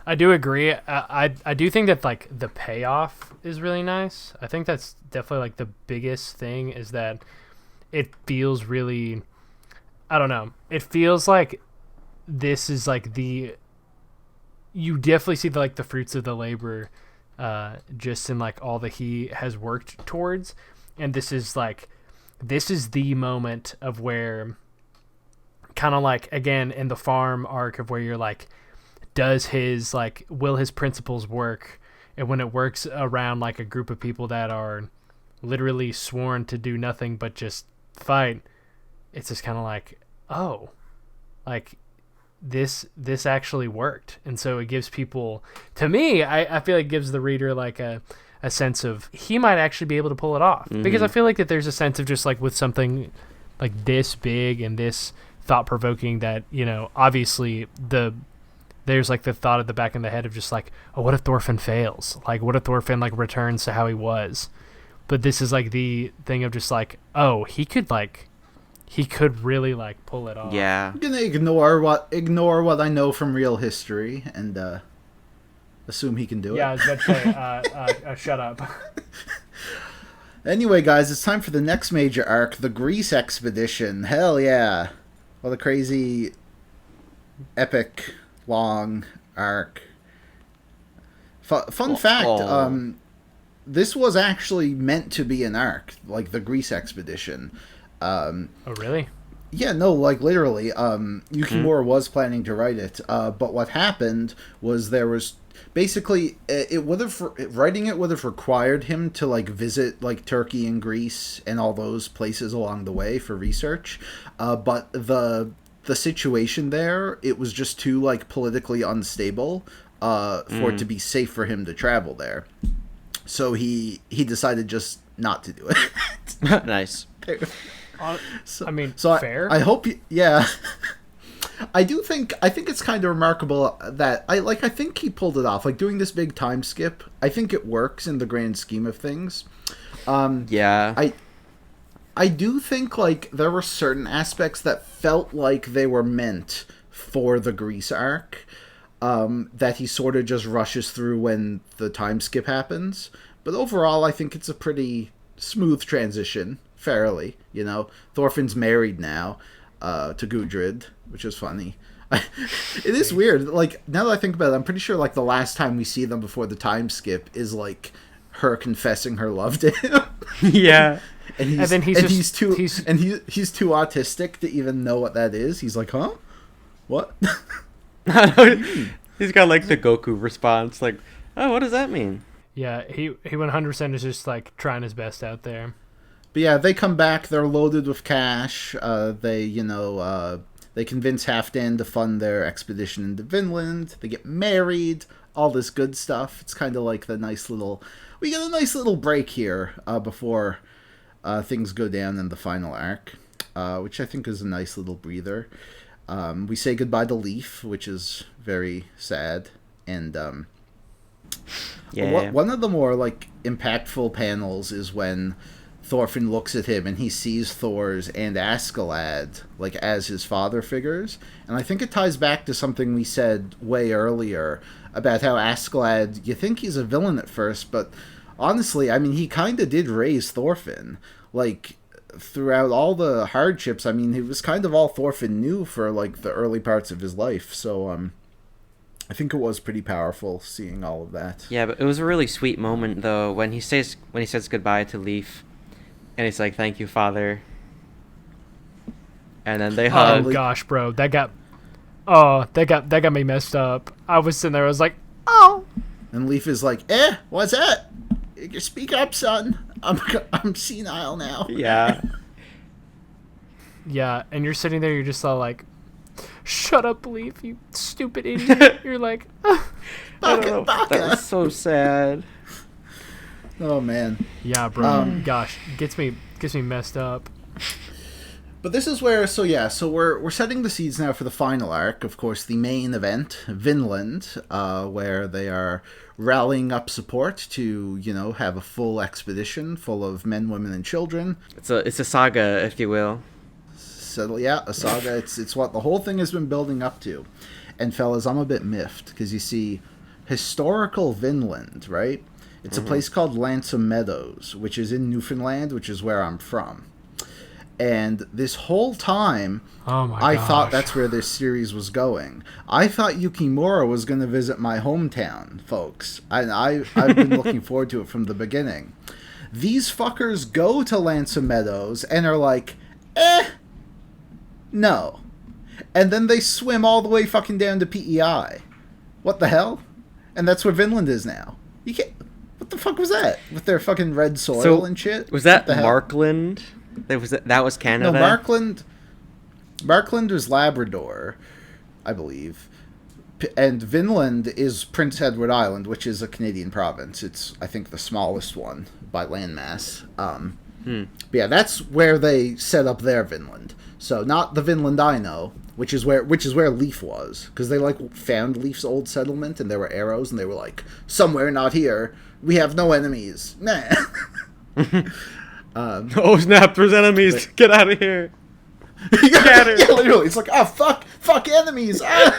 I do agree. I do think that, like, the payoff is really nice. I think that's definitely, like, the biggest thing is that it feels really... I don't know. It feels like this is like you definitely see the fruits of the labor, just in like all that he has worked towards. And this is the moment of where kind of like, again, in the farm arc of where you're like, will his principles work? And when it works around like a group of people that are literally sworn to do nothing but just fight, it's just kind of like, oh, like this actually worked. And so it gives people, to me, I feel like it gives the reader like a sense of he might actually be able to pull it off. Because I feel like that there's a sense of just like with something like this big and this thought-provoking that, you know, obviously there's like the thought at the back of the head of just like, oh, what if Thorfinn fails? Like, what if Thorfinn like returns to how he was? But this is like the thing of just like, oh, he could really like pull it off. Yeah. I'm gonna ignore what I know from real history and assume he can do it. Yeah, I was about to say, shut up. Anyway, guys, it's time for the next major arc, the Greece expedition. Hell yeah! What a crazy, epic, long arc. Fun fact: this was actually meant to be an arc, like the Greece expedition. Oh, really? Yeah, no, like literally. Yukimura was planning to write it, but what happened was there was basically writing it would have required him to like visit like Turkey and Greece and all those places along the way for research, but the the situation there, it was just too like politically unstable for it to be safe for him to travel there. So he decided just not to do it. Nice. I mean, So fair. I hope yeah. I think it's kind of remarkable that I think he pulled it off. Like doing this big time skip, I think it works in the grand scheme of things. Yeah. I do think like there were certain aspects that felt like they were meant for the Greece arc, that he sort of just rushes through when the time skip happens. But overall, I think it's a pretty smooth transition, fairly. You know, Thorfinn's married now to Gudrid, which is funny. It is weird. Like, now that I think about it, I'm pretty sure like the last time we see them before the time skip is like her confessing her love to him. Yeah. And he's too autistic to even know what that is. He's like, huh? What? He's got like the Goku response, like, oh, what does that mean? Yeah, he 100% is just like trying his best out there. But yeah, they come back. They're loaded with cash. They convince Halfdan to fund their expedition into Vinland. They get married. All this good stuff. It's kind of like we get a nice little break here before things go down in the final arc, which I think is a nice little breather. We say goodbye to Leif, which is very sad, and one of the more like impactful panels is when Thorfinn looks at him and he sees Thor's and Askeladd like as his father figures, and I think it ties back to something we said way earlier about how Askeladd, you think he's a villain at first, but honestly, I mean, he kind of did raise Thorfinn. Like, throughout all the hardships, I mean, it was kind of all Thorfinn knew for, like, the early parts of his life. So, I think it was pretty powerful seeing all of that. Yeah, but it was a really sweet moment, though, when he says goodbye to Leif, and he's like, thank you, father. And then they hug. Oh, gosh, bro. That got me messed up. I was sitting there, I was like, oh. And Leif is like, what's that? Speak up, son. I'm senile now. Yeah. Yeah, and you're sitting there, you're just all like, shut up, Leif, you stupid idiot. You're like, Baka. That was so sad. Oh, man. Yeah, bro. Gosh, gets me messed up. But this is where, so we're setting the seeds now for the final arc. Of course, the main event, Vinland, where they are rallying up support to, have a full expedition full of men, women, and children. It's a saga, if you will. So yeah, a saga. It's what the whole thing has been building up to. And fellas, I'm a bit miffed because you see, historical Vinland, right? It's a place called Lansom Meadows, which is in Newfoundland, which is where I'm from. And this whole time, I thought that's where this series was going. I thought Yukimura was going to visit my hometown, folks. I've been looking forward to it from the beginning. These fuckers go to Lansom Meadows and are like, no. And then they swim all the way fucking down to PEI. What the hell? And that's where Vinland is now. You can't... What the fuck was that? With their fucking red soil and shit? Was that Markland? That was Canada? No, Markland was Labrador, I believe. And Vinland is Prince Edward Island, which is a Canadian province. It's, I think, the smallest one by landmass. But yeah, that's where they set up their Vinland. So not the Vinland I know, which is where Leif was, because they found Leif's old settlement and there were arrows and they were like, somewhere not here. We have no enemies. Nah. Oh snap! There's enemies. Get out of here. Yeah, literally, it's like, oh fuck enemies. Ah!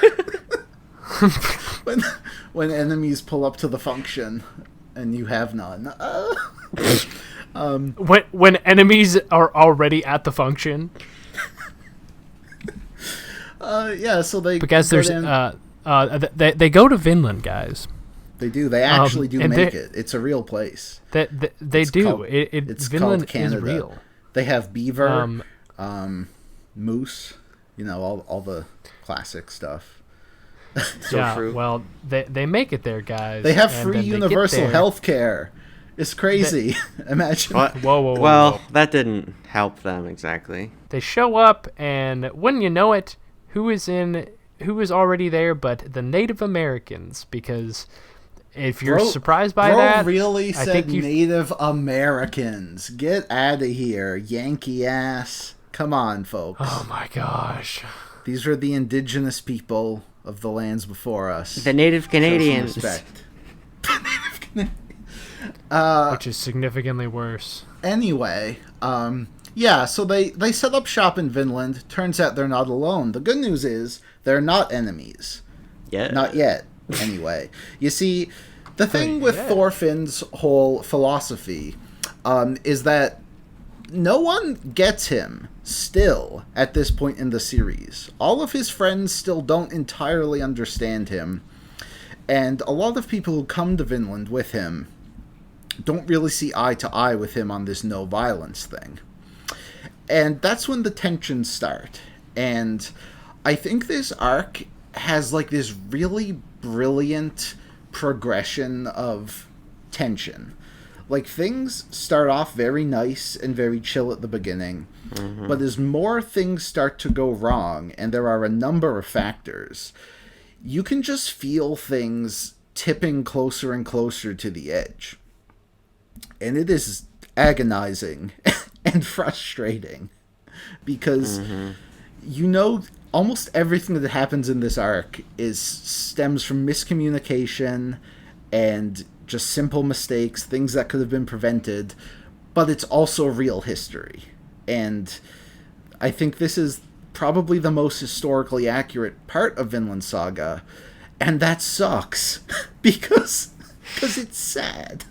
when enemies pull up to the function, and you have none. When enemies are already at the function. Yeah. So they because there's they go to Vinland, guys. They do. They actually do make it. It's a real place. They do. It's Vinland Canada. Is real. They have beaver, moose. All the classic stuff. True. Well, they make it there, guys. They have free universal health care. It's crazy. Imagine. Whoa. That didn't help them exactly. They show up, and when you know it, who is already there but the Native Americans, because if you're surprised by that, really said Native Americans. Get out of here, Yankee ass. Come on, folks. Oh my gosh. These are the indigenous people of the lands before us. The Native Canadians. Respect. Which is significantly worse. Anyway, so they set up shop in Vinland. Turns out they're not alone. The good news is they're not enemies. Yeah. Not yet, anyway. You see, the thing with Thorfinn's whole philosophy is that no one gets him still at this point in the series. All of his friends still don't entirely understand him. And a lot of people who come to Vinland with him don't really see eye to eye with him on this no violence thing. And that's when the tensions start. And I think this arc has like this really brilliant progression of tension. Like, things start off very nice and very chill at the beginning, but as more things start to go wrong, and there are a number of factors, you can just feel things tipping closer and closer to the edge. And it is agonizing and frustrating, because almost everything that happens in this arc stems from miscommunication and just simple mistakes, things that could have been prevented, but it's also real history. And I think this is probably the most historically accurate part of Vinland Saga, and that sucks because it's sad.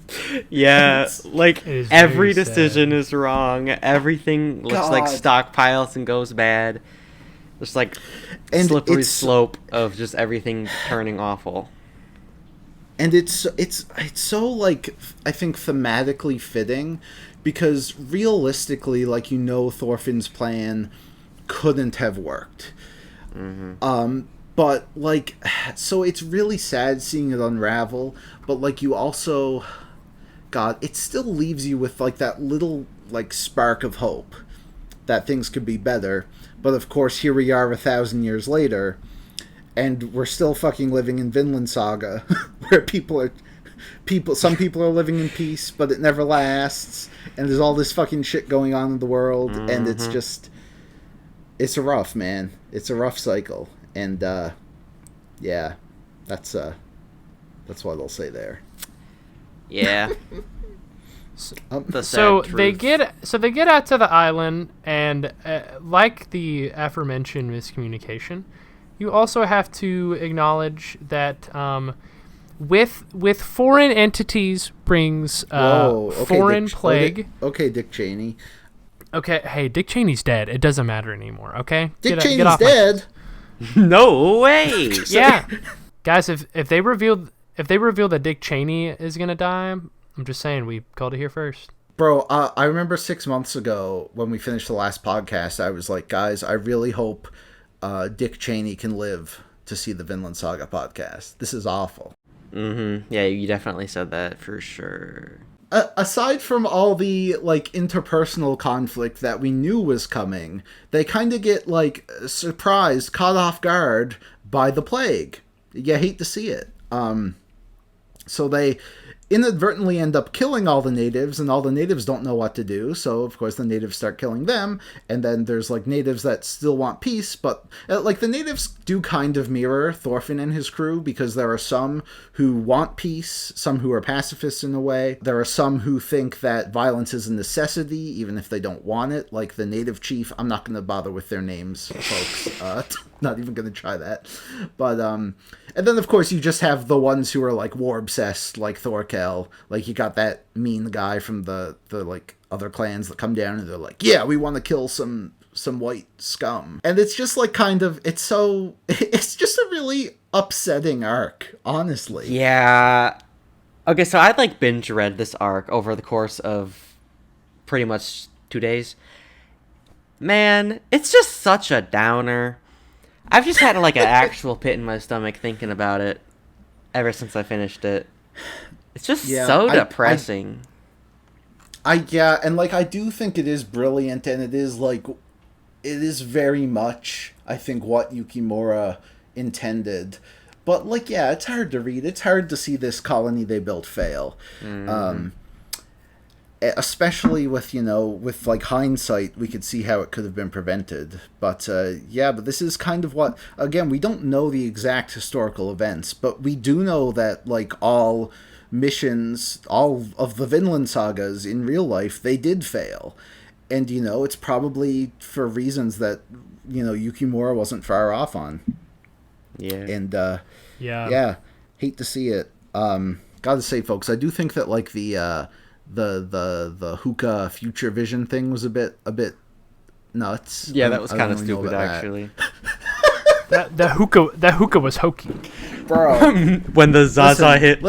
Yeah, like every decision sad. is wrong. Everything looks like stockpiles and goes bad. Just like slippery slope of just everything turning awful. And it's so, like, I think thematically fitting, because realistically, like, Thorfinn's plan couldn't have worked. But, like, so it's really sad seeing it unravel, but, like, you also, God, it still leaves you with, like, that little, like, spark of hope that things could be better. But, of course, here we are 1,000 years later, and we're still fucking living in Vinland Saga, where some people are living in peace, but it never lasts, and there's all this fucking shit going on in the world, and it's rough, man. It's a rough cycle, and that's what I'll say there. Yeah. So they get out to the island, and like the aforementioned miscommunication, you also have to acknowledge that with foreign entities brings foreign plague. Okay, Dick Cheney. Okay, hey, Dick Cheney's dead. It doesn't matter anymore. Okay, Dick Cheney's dead. No way. Yeah, guys, if they reveal that Dick Cheney is gonna die, I'm just saying, we called it here first. Bro, I remember 6 months ago when we finished the last podcast, I was like, guys, I really hope Dick Cheney can live to see the Vinland Saga podcast. This is awful. Yeah, you definitely said that for sure. Aside from all the, like, interpersonal conflict that we knew was coming, they kind of get, like, surprised, caught off guard by the plague. You hate to see it. So they inadvertently end up killing all the natives, and all the natives don't know what to do, so of course the natives start killing them, and then there's like natives that still want peace, but like the natives do kind of mirror Thorfinn and his crew, because there are some who want peace, some who are pacifists in a way, there are some who think that violence is a necessity even if they don't want it, like the native chief. I'm not going to bother with their names, folks. Not even going to try that. But and then of course you just have the ones who are like war obsessed, like Thorkel. Like you got that mean guy from the like other clans that come down and they're like, yeah, we want to kill some white scum. And it's just like it's just a really upsetting arc, honestly. Yeah. Okay, so I like binge read this arc over the course of pretty much 2 days. Man, it's just such a downer. I've just had like an actual pit in my stomach thinking about it ever since I finished it. It's just so depressing. And like I do think it is brilliant, and it is like it is very much, I think, what Yukimura intended. But, like, yeah, it's hard to read. It's hard to see this colony they built fail. Especially with, with, like, hindsight, we could see how it could have been prevented. But, but this is kind of what... Again, we don't know the exact historical events, but we do know that, like, all missions, all of the Vinland sagas in real life, they did fail. And, it's probably for reasons that, Yukimura wasn't far off on. Yeah. And, hate to see it. Gotta say, folks, I do think that, like, the hookah future vision thing was a bit nuts. Yeah, that was kind of stupid, actually. that hookah was hokey, bro. When the Zaza hit.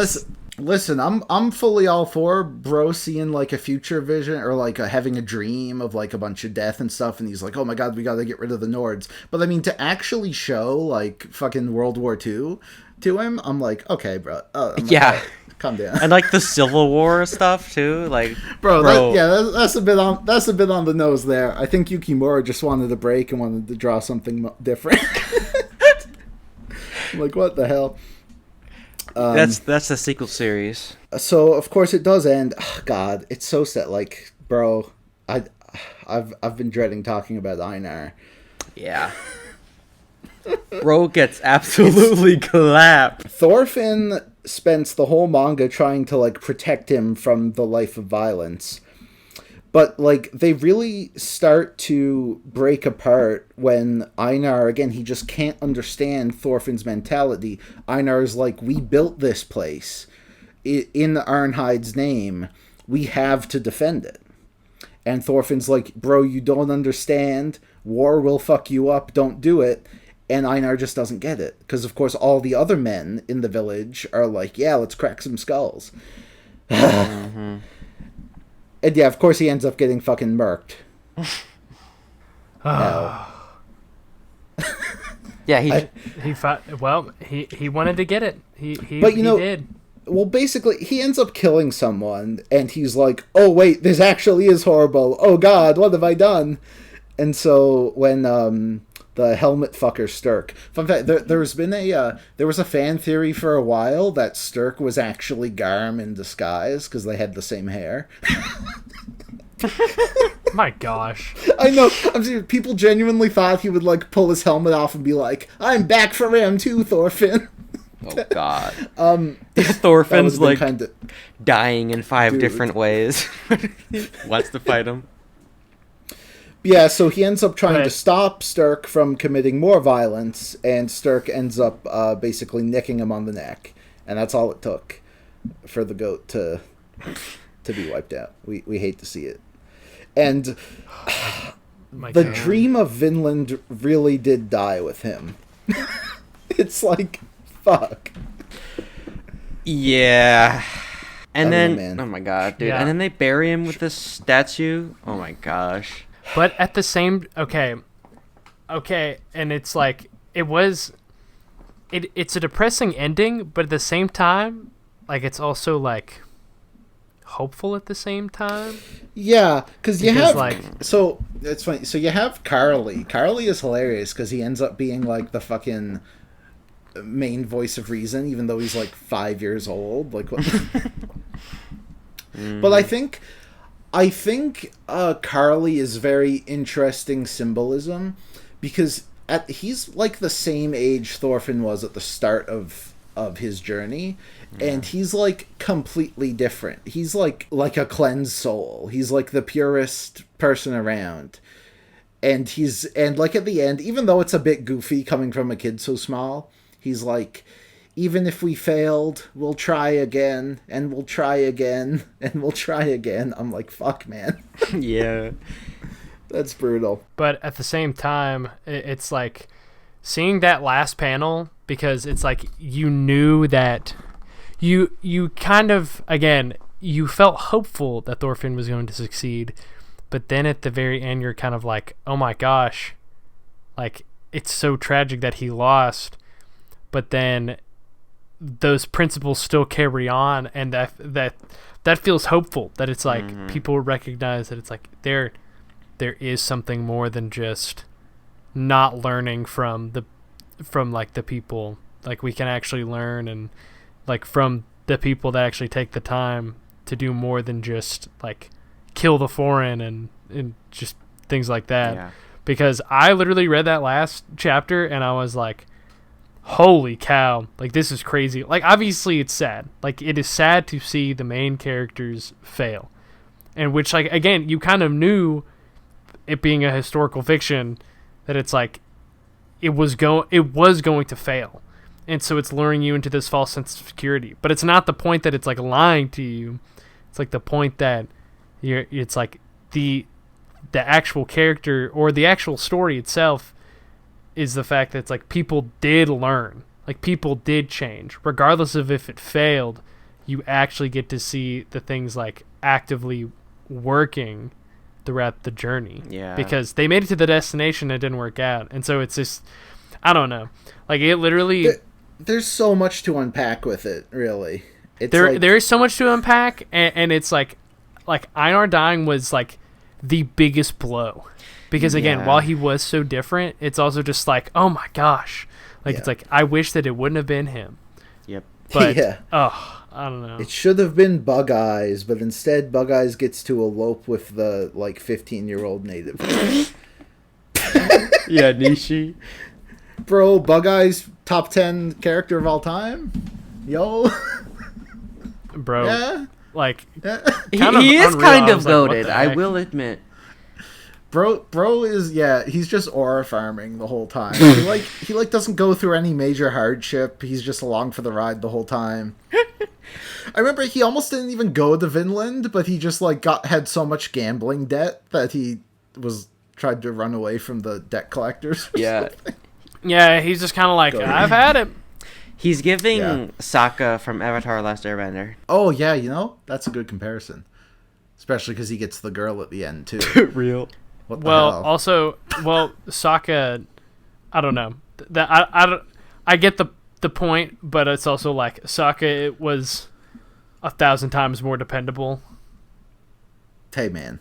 Listen, I'm fully all for bro seeing like a future vision or like having a dream of like a bunch of death and stuff, and he's like, oh my god, we gotta get rid of the Nords. But I mean, to actually show like fucking World War II to him, I'm like, okay, bro. Yeah. Calm down. And like the Civil War stuff too, like that's a bit on the nose there. I think Yukimura just wanted a break and wanted to draw something different. Like, what the hell? That's the sequel series. So of course it does end. Oh, god, it's so sad. Like, bro, I've been dreading talking about Einar. Yeah. Bro gets absolutely clapped. Thorfinn spends the whole manga trying to like protect him from the life of violence. But, like, they really start to break apart when Einar, again, he just can't understand Thorfinn's mentality. Einar's like, we built this place in Arnhide's name. We have to defend it. And Thorfinn's like, bro, you don't understand. War will fuck you up. Don't do it. And Einar just doesn't get it. Because, of course, all the other men in the village are like, yeah, let's crack some skulls. Mm-hmm. And yeah, of course he ends up getting fucking murked. Yeah, he wanted to get it. He did. Well, basically, he ends up killing someone, and he's like, oh wait, this actually is horrible. Oh god, what have I done? And so when the helmet fucker Sturk. Fun fact: there was a fan theory for a while that Sturk was actually Garm in disguise because they had the same hair. My gosh! I know. I'm serious. People genuinely thought he would like pull his helmet off and be like, "I'm back for Ram 2, Thorfinn." Oh god. Thorfinn's like kinda... dying in 5 different ways. Wants to fight him. Yeah, so he ends up trying to stop Sturk from committing more violence, and Sturk ends up basically nicking him on the neck, and that's all it took for the goat to be wiped out. We hate to see it, and the dream of Vinland really did die with him. It's like, fuck. Yeah. And then, know, oh my god, dude! Yeah. And then they bury him with this statue. Oh my gosh. But at the same, okay, and it's like it's a depressing ending, but at the same time, like it's also like hopeful at the same time. Yeah, because you have like, so it's funny. So you have Carly. Carly is hilarious because he ends up being like the fucking main voice of reason, even though he's like 5 years old. Like, what? But I think Carly is very interesting symbolism because he's like the same age Thorfinn was at the start of his journey, and he's like completely different. He's like a cleansed soul. He's like the purest person around, and like at the end, even though it's a bit goofy coming from a kid so small, he's like, even if we failed, we'll try again, and we'll try again, and we'll try again. I'm like, fuck, man. Yeah. That's brutal. But at the same time, it's like seeing that last panel, because it's like you knew that you kind of, again, you felt hopeful that Thorfinn was going to succeed, but then at the very end, you're kind of like, oh my gosh, like, it's so tragic that he lost, but then those principles still carry on, and that feels hopeful, that it's like people recognize that it's like there is something more than just not learning from like the people. Like, we can actually learn, and like from the people that actually take the time to do more than just like kill the foreign and just things like that. Yeah. Because I literally read that last chapter and I was like, holy cow, like, this is crazy. Like, obviously it's sad. Like, it is sad to see the main characters fail. And which, like, again, you kind of knew, it being a historical fiction, that it's like it was going to fail. And so it's luring you into this false sense of security. But it's not the point that it's like lying to you. It's like the point that it's like the actual character or the actual story itself is the fact that it's like people did learn, like people did change, regardless of if it failed. You actually get to see the things like actively working throughout the journey. Yeah, because they made it to the destination and it didn't work out. And so it's just, I don't know, like, it literally there's so much to unpack with it, really. It's there is so much to unpack, and it's like Einar dying was like the biggest blow, because again, while he was so different, it's also just like, oh my gosh, like, it's like, I wish that it wouldn't have been him. Yep. But I don't know. It should have been Bug Eyes, but instead Bug Eyes gets to elope with the like 15-year-old native. Yeah, Nishi. Bro, Bug Eyes top 10 character of all time? Yo. Bro. Yeah. Like, he is kind of goated, I will admit. Bro is, he's just aura farming the whole time. he doesn't go through any major hardship. He's just along for the ride the whole time. I remember he almost didn't even go to Vinland, but he just like had so much gambling debt that he tried to run away from the debt collectors. Yeah. Yeah, he's just kind of like, I've had it. He's giving Sokka from Avatar: Last Airbender. Oh yeah, that's a good comparison, especially because he gets the girl at the end too. Real. What the hell? Sokka, I don't know. I get the point, but it's also like Sokka, it was 1,000 times more dependable. Hey man,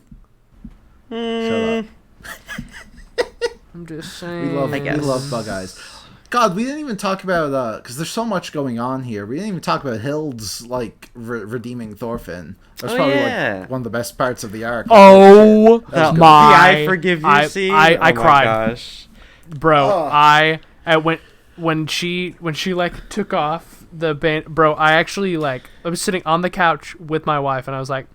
shut up. I'm just saying. We love Bug Eyes. God, we didn't even talk about because there's so much going on here. We didn't even talk about Hild's like redeeming Thorfinn. That's probably like one of the best parts of the arc. Oh my! I forgive you scene. I cried, gosh. Bro. When she like took off the band, bro. I actually I was sitting on the couch with my wife, and I was like,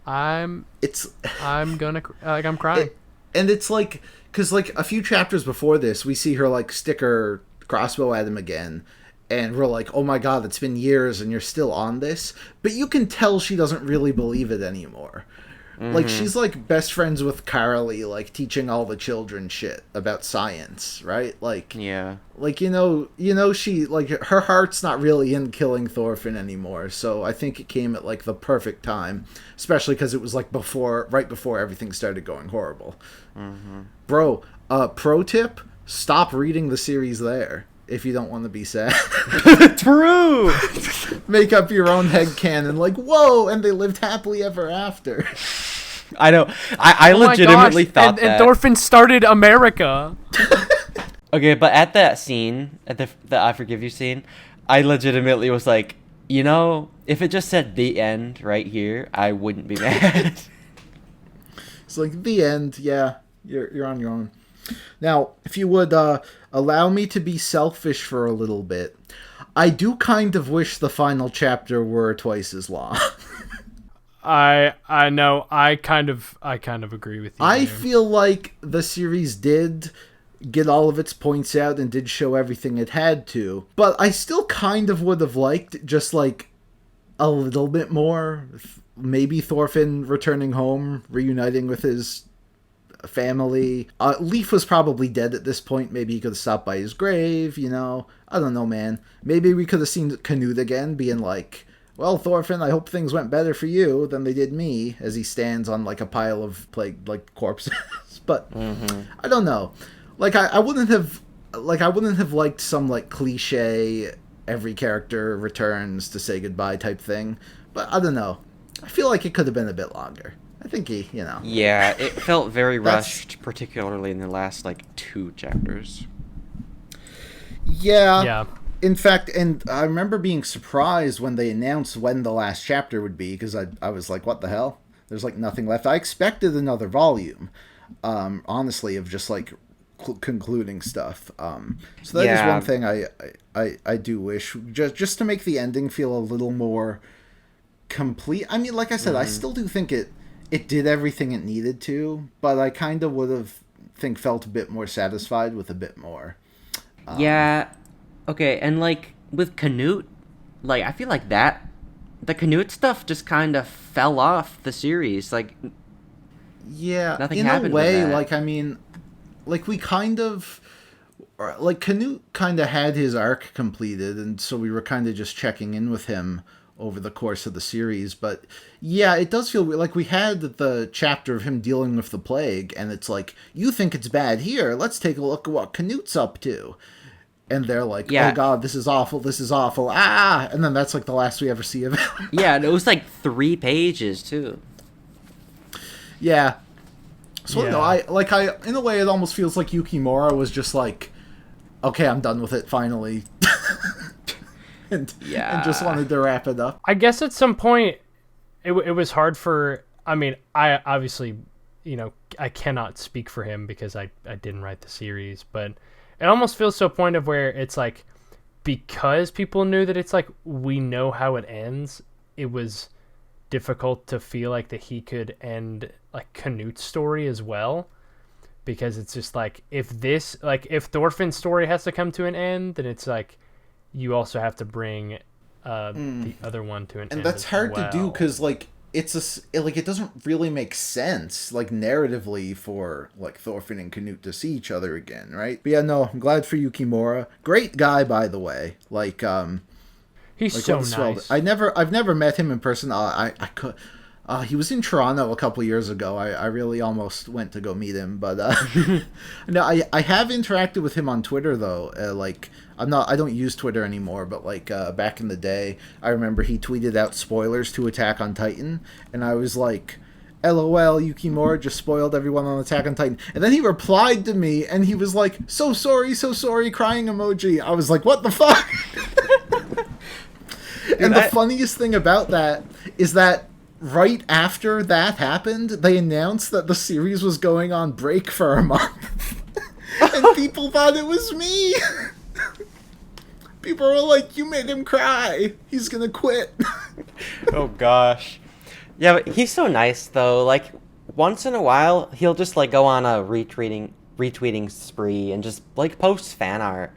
I'm crying. And it's like, because like a few chapters before this, we see her like stick her crossbow at him again, and we're like, oh my god, it's been years and you're still on this. But you can tell she doesn't really believe it anymore. Mm-hmm. Like, she's like best friends with Carly, like teaching all the children shit about science, right? Like, like she like her heart's not really in killing Thorfinn anymore. So I think it came at like the perfect time, especially because it was like right before everything started going horrible. Mm-hmm. Bro, pro tip: stop reading the series there if you don't want to be sad. True. Make up your own headcanon, like, whoa, and they lived happily ever after. I know. I legitimately thought that. And Thorfinn started America. Okay, but at that scene, at the I Forgive You scene, I legitimately was like, if it just said the end right here, I wouldn't be mad. It's like, the end, you're on your own. Now, if you would allow me to be selfish for a little bit, I do kind of wish the final chapter were twice as long. I know. I kind of agree with you. I feel like the series did get all of its points out and did show everything it had to, but I still kind of would have liked just like a little bit more. Maybe Thorfinn returning home, reuniting with his family. Leif was probably dead at this point. Maybe he could have stopped by his grave, I don't know, man. Maybe we could have seen Canute again being like, well, Thorfinn, I hope things went better for you than they did me, as he stands on like a pile of corpses. But I don't know. Like, I wouldn't have liked some like cliche every character returns to say goodbye type thing. But I don't know. I feel like it could have been a bit longer. I I think he, you know. Yeah, it felt very rushed, particularly in the last, like, 2 chapters. Yeah. Yeah. In fact, and I remember being surprised when they announced when the last chapter would be, because I was like, what the hell? There's, like, nothing left. I expected another volume, honestly, of just, like, concluding stuff. So that is one thing I do wish, just to make the ending feel a little more complete. I mean, like I said, I still do think it did everything it needed to, but I kind of would have felt a bit more satisfied with a bit more. Yeah. Okay, and, like, with Canute, like, I feel like the Canute stuff just kind of fell off the series. Like, yeah, nothing in happened a way, with that. like, I mean, like, we kind of, like, Canute kind of had his arc completed, and so we were kind of just checking in with him over the course of the series. But yeah, it does feel like we had the chapter of him dealing with the plague, and it's like, you think it's bad here, let's take a look at what Canute's up to. And they're like, oh god, this is awful, and then that's like the last we ever see of him. Yeah, and it was like 3 pages too. Yeah. So no, I in a way it almost feels like Yukimura was just like, okay, I'm done with it finally. and just wanted to wrap it up. I guess at some point it was hard for, I mean, I obviously, you know, I cannot speak for him because I didn't write the series, but it almost feels to a point of where it's like, because people knew that it's like, we know how it ends, it was difficult to feel like that he could end like Canute's story as well, because it's just like, if Thorfinn's story has to come to an end, then it's like you also have to bring the other one to an end, and that's hard to do because like it doesn't really make sense, like, narratively, for like Thorfinn and Canute to see each other again, right? But yeah, no, I'm glad for Yukimura. Great guy, by the way. Like, he's like, so nice. I've never met him in person. He was in Toronto a couple years ago. I really almost went to go meet him, but no, I have interacted with him on Twitter though. Like, I don't use Twitter anymore, but like back in the day, I remember he tweeted out spoilers to Attack on Titan, and I was like, LOL, Yukimura just spoiled everyone on Attack on Titan. And then he replied to me, and he was like, so sorry, crying emoji. I was like, what the fuck? Dude, and the funniest thing about that is that right after that happened, they announced that the series was going on break for a month. And people thought it was me. People were like, you made him cry. He's gonna quit. Oh, gosh. Yeah, but he's so nice, though. Like, once in a while, he'll just, like, go on a retweeting spree and just, like, post fan art.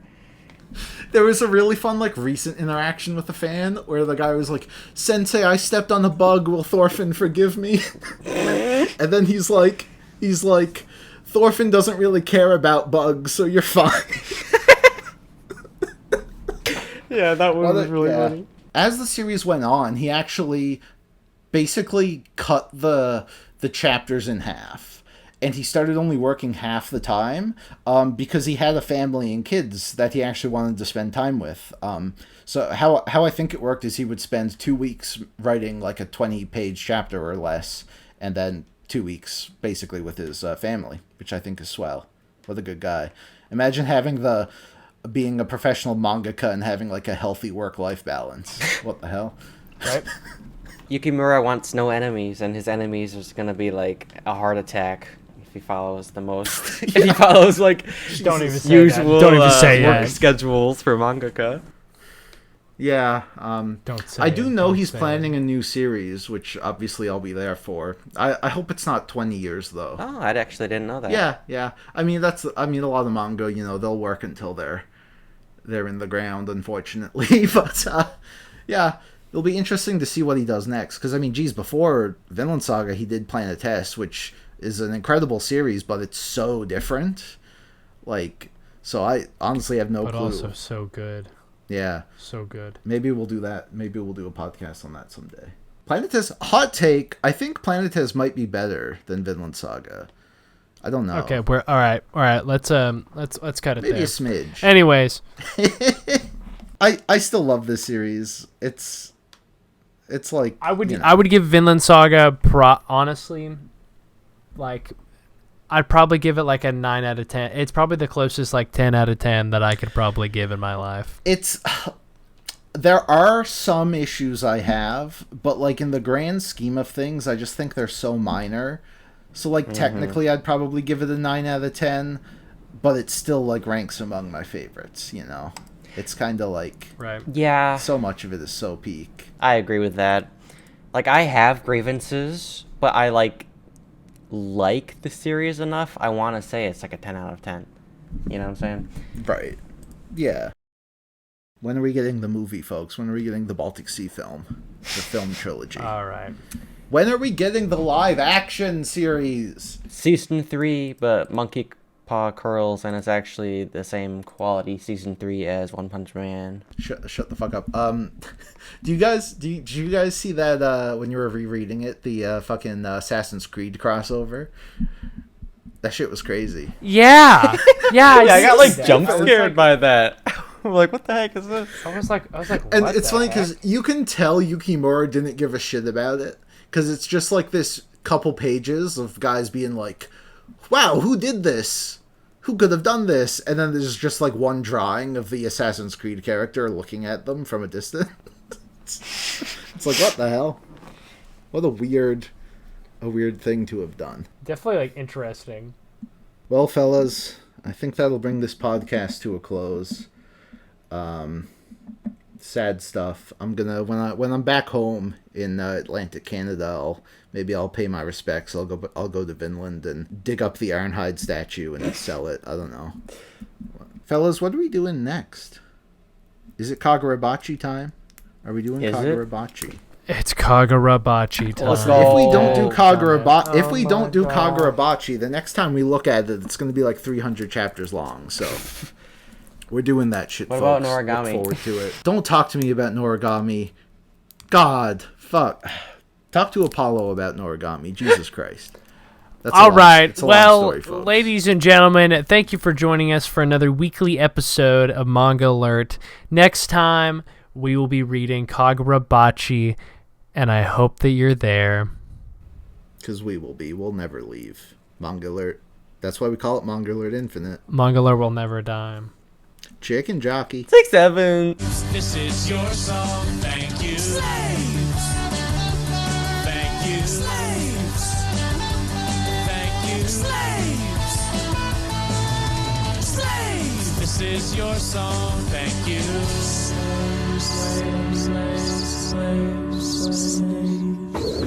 There was a really fun, like, recent interaction with a fan where the guy was like, Sensei, I stepped on a bug, will Thorfinn forgive me? And then he's like, Thorfinn doesn't really care about bugs, so you're fine. Yeah, that one was really funny. As the series went on, he actually basically cut the chapters in half. And he started only working half the time because he had a family and kids that he actually wanted to spend time with. So how I think it worked is he would spend 2 weeks writing like a 20-page chapter or less, and then 2 weeks basically with his family, which I think is swell. What a good guy. Imagine being a professional mangaka and having like a healthy work-life balance. What the hell? Right? Yukimura wants no enemies, and his enemies are gonna be like a heart attack if he follows the most. If he follows like don't even say usual that. Don't even say work that. schedules for mangaka. Yeah, don't say I do it. know Don't he's say planning it. a new series, which obviously I'll be there for. I hope it's not 20 years though. Oh, I actually didn't know that. Yeah. I mean a lot of manga, they'll work until they're in the ground, unfortunately. But yeah, it'll be interesting to see what he does next. Because I mean, geez, before Vinland Saga, he did Planet Test, which is an incredible series, but it's so different. Like, so I honestly have no clue. But also so good. Yeah. So good. Maybe we'll do that. Maybe we'll do a podcast on that someday. Planet Test, hot take. I think Planet Test might be better than Vinland Saga. I don't know. Okay, we're all right. Let's cut it Maybe there. a smidge. Anyways, I still love this series. It's It's like I would give Vinland Saga honestly, like, I'd probably give it like a 9 out of 10. It's probably the closest like 10 out of 10 that I could probably give in my life. There are some issues I have, but like in the grand scheme of things, I just think they're so minor. So like technically I'd probably give it a 9 out of 10, but it still like ranks among my favorites, you know. It's kind of like Right. Yeah, so much of it is so peak. I agree with that. Like, I have grievances, but I like the series enough. I want to say it's like a 10 out of 10. You know what I'm saying? Right. Yeah. When are we getting the movie, folks? When are we getting the Baltic Sea film? The film trilogy. All right. When are we getting the live action series? Season 3, but Monkey Paw Curls, and it's actually the same quality Season 3 as One Punch Man. Shut the fuck up. Did you guys see that when you were rereading it, the fucking Assassin's Creed crossover? That shit was crazy. Yeah. Yeah, I got like that. jump I was scared by that. I'm like, what the heck is this? I was like, And what it's the funny heck? because you can tell Yukimura didn't give a shit about it, because it's just like this couple pages of guys being like, wow, who did this? Who could have done this? And then there's just like one drawing of the Assassin's Creed character looking at them from a distance. It's like, what the hell? What a weird thing to have done. Definitely like interesting. Well, fellas, I think that'll bring this podcast to a close. Sad stuff. I'm gonna when I'm back home in Atlantic Canada, maybe I'll pay my respects. I'll go to Vinland and dig up the Ironhide statue and sell it. I don't know. Fellas, what are we doing next? Is it Kagurabachi time? Are we doing Kagurabachi? It's Kagurabachi time. Let's go. If we don't do Oh, if we don't do God. Kagurabachi, the next time we look at it, it's going to be like 300 chapters long. So we're doing that shit. What folks. about Noragami? Look forward to it. Don't talk to me about Noragami. God, fuck. Talk to Apollo about Noragami. Jesus Christ. That's All right. it's a long Well, story, folks. ladies and gentlemen, thank you for joining us for another weekly episode of Manga Alert. Next time, we will be reading Kagurabachi, and I hope that you're there. Because we will be. We'll never leave. Manga Alert. That's why we call it Manga Alert Infinite. Manga Alert will never die. Chicken Jockey. 6-7. This is your song, thank you. Slaves! Thank you. Slaves! Thank you. Slaves! Slaves! This is your song, thank you. Slaves, slaves, slaves, slaves.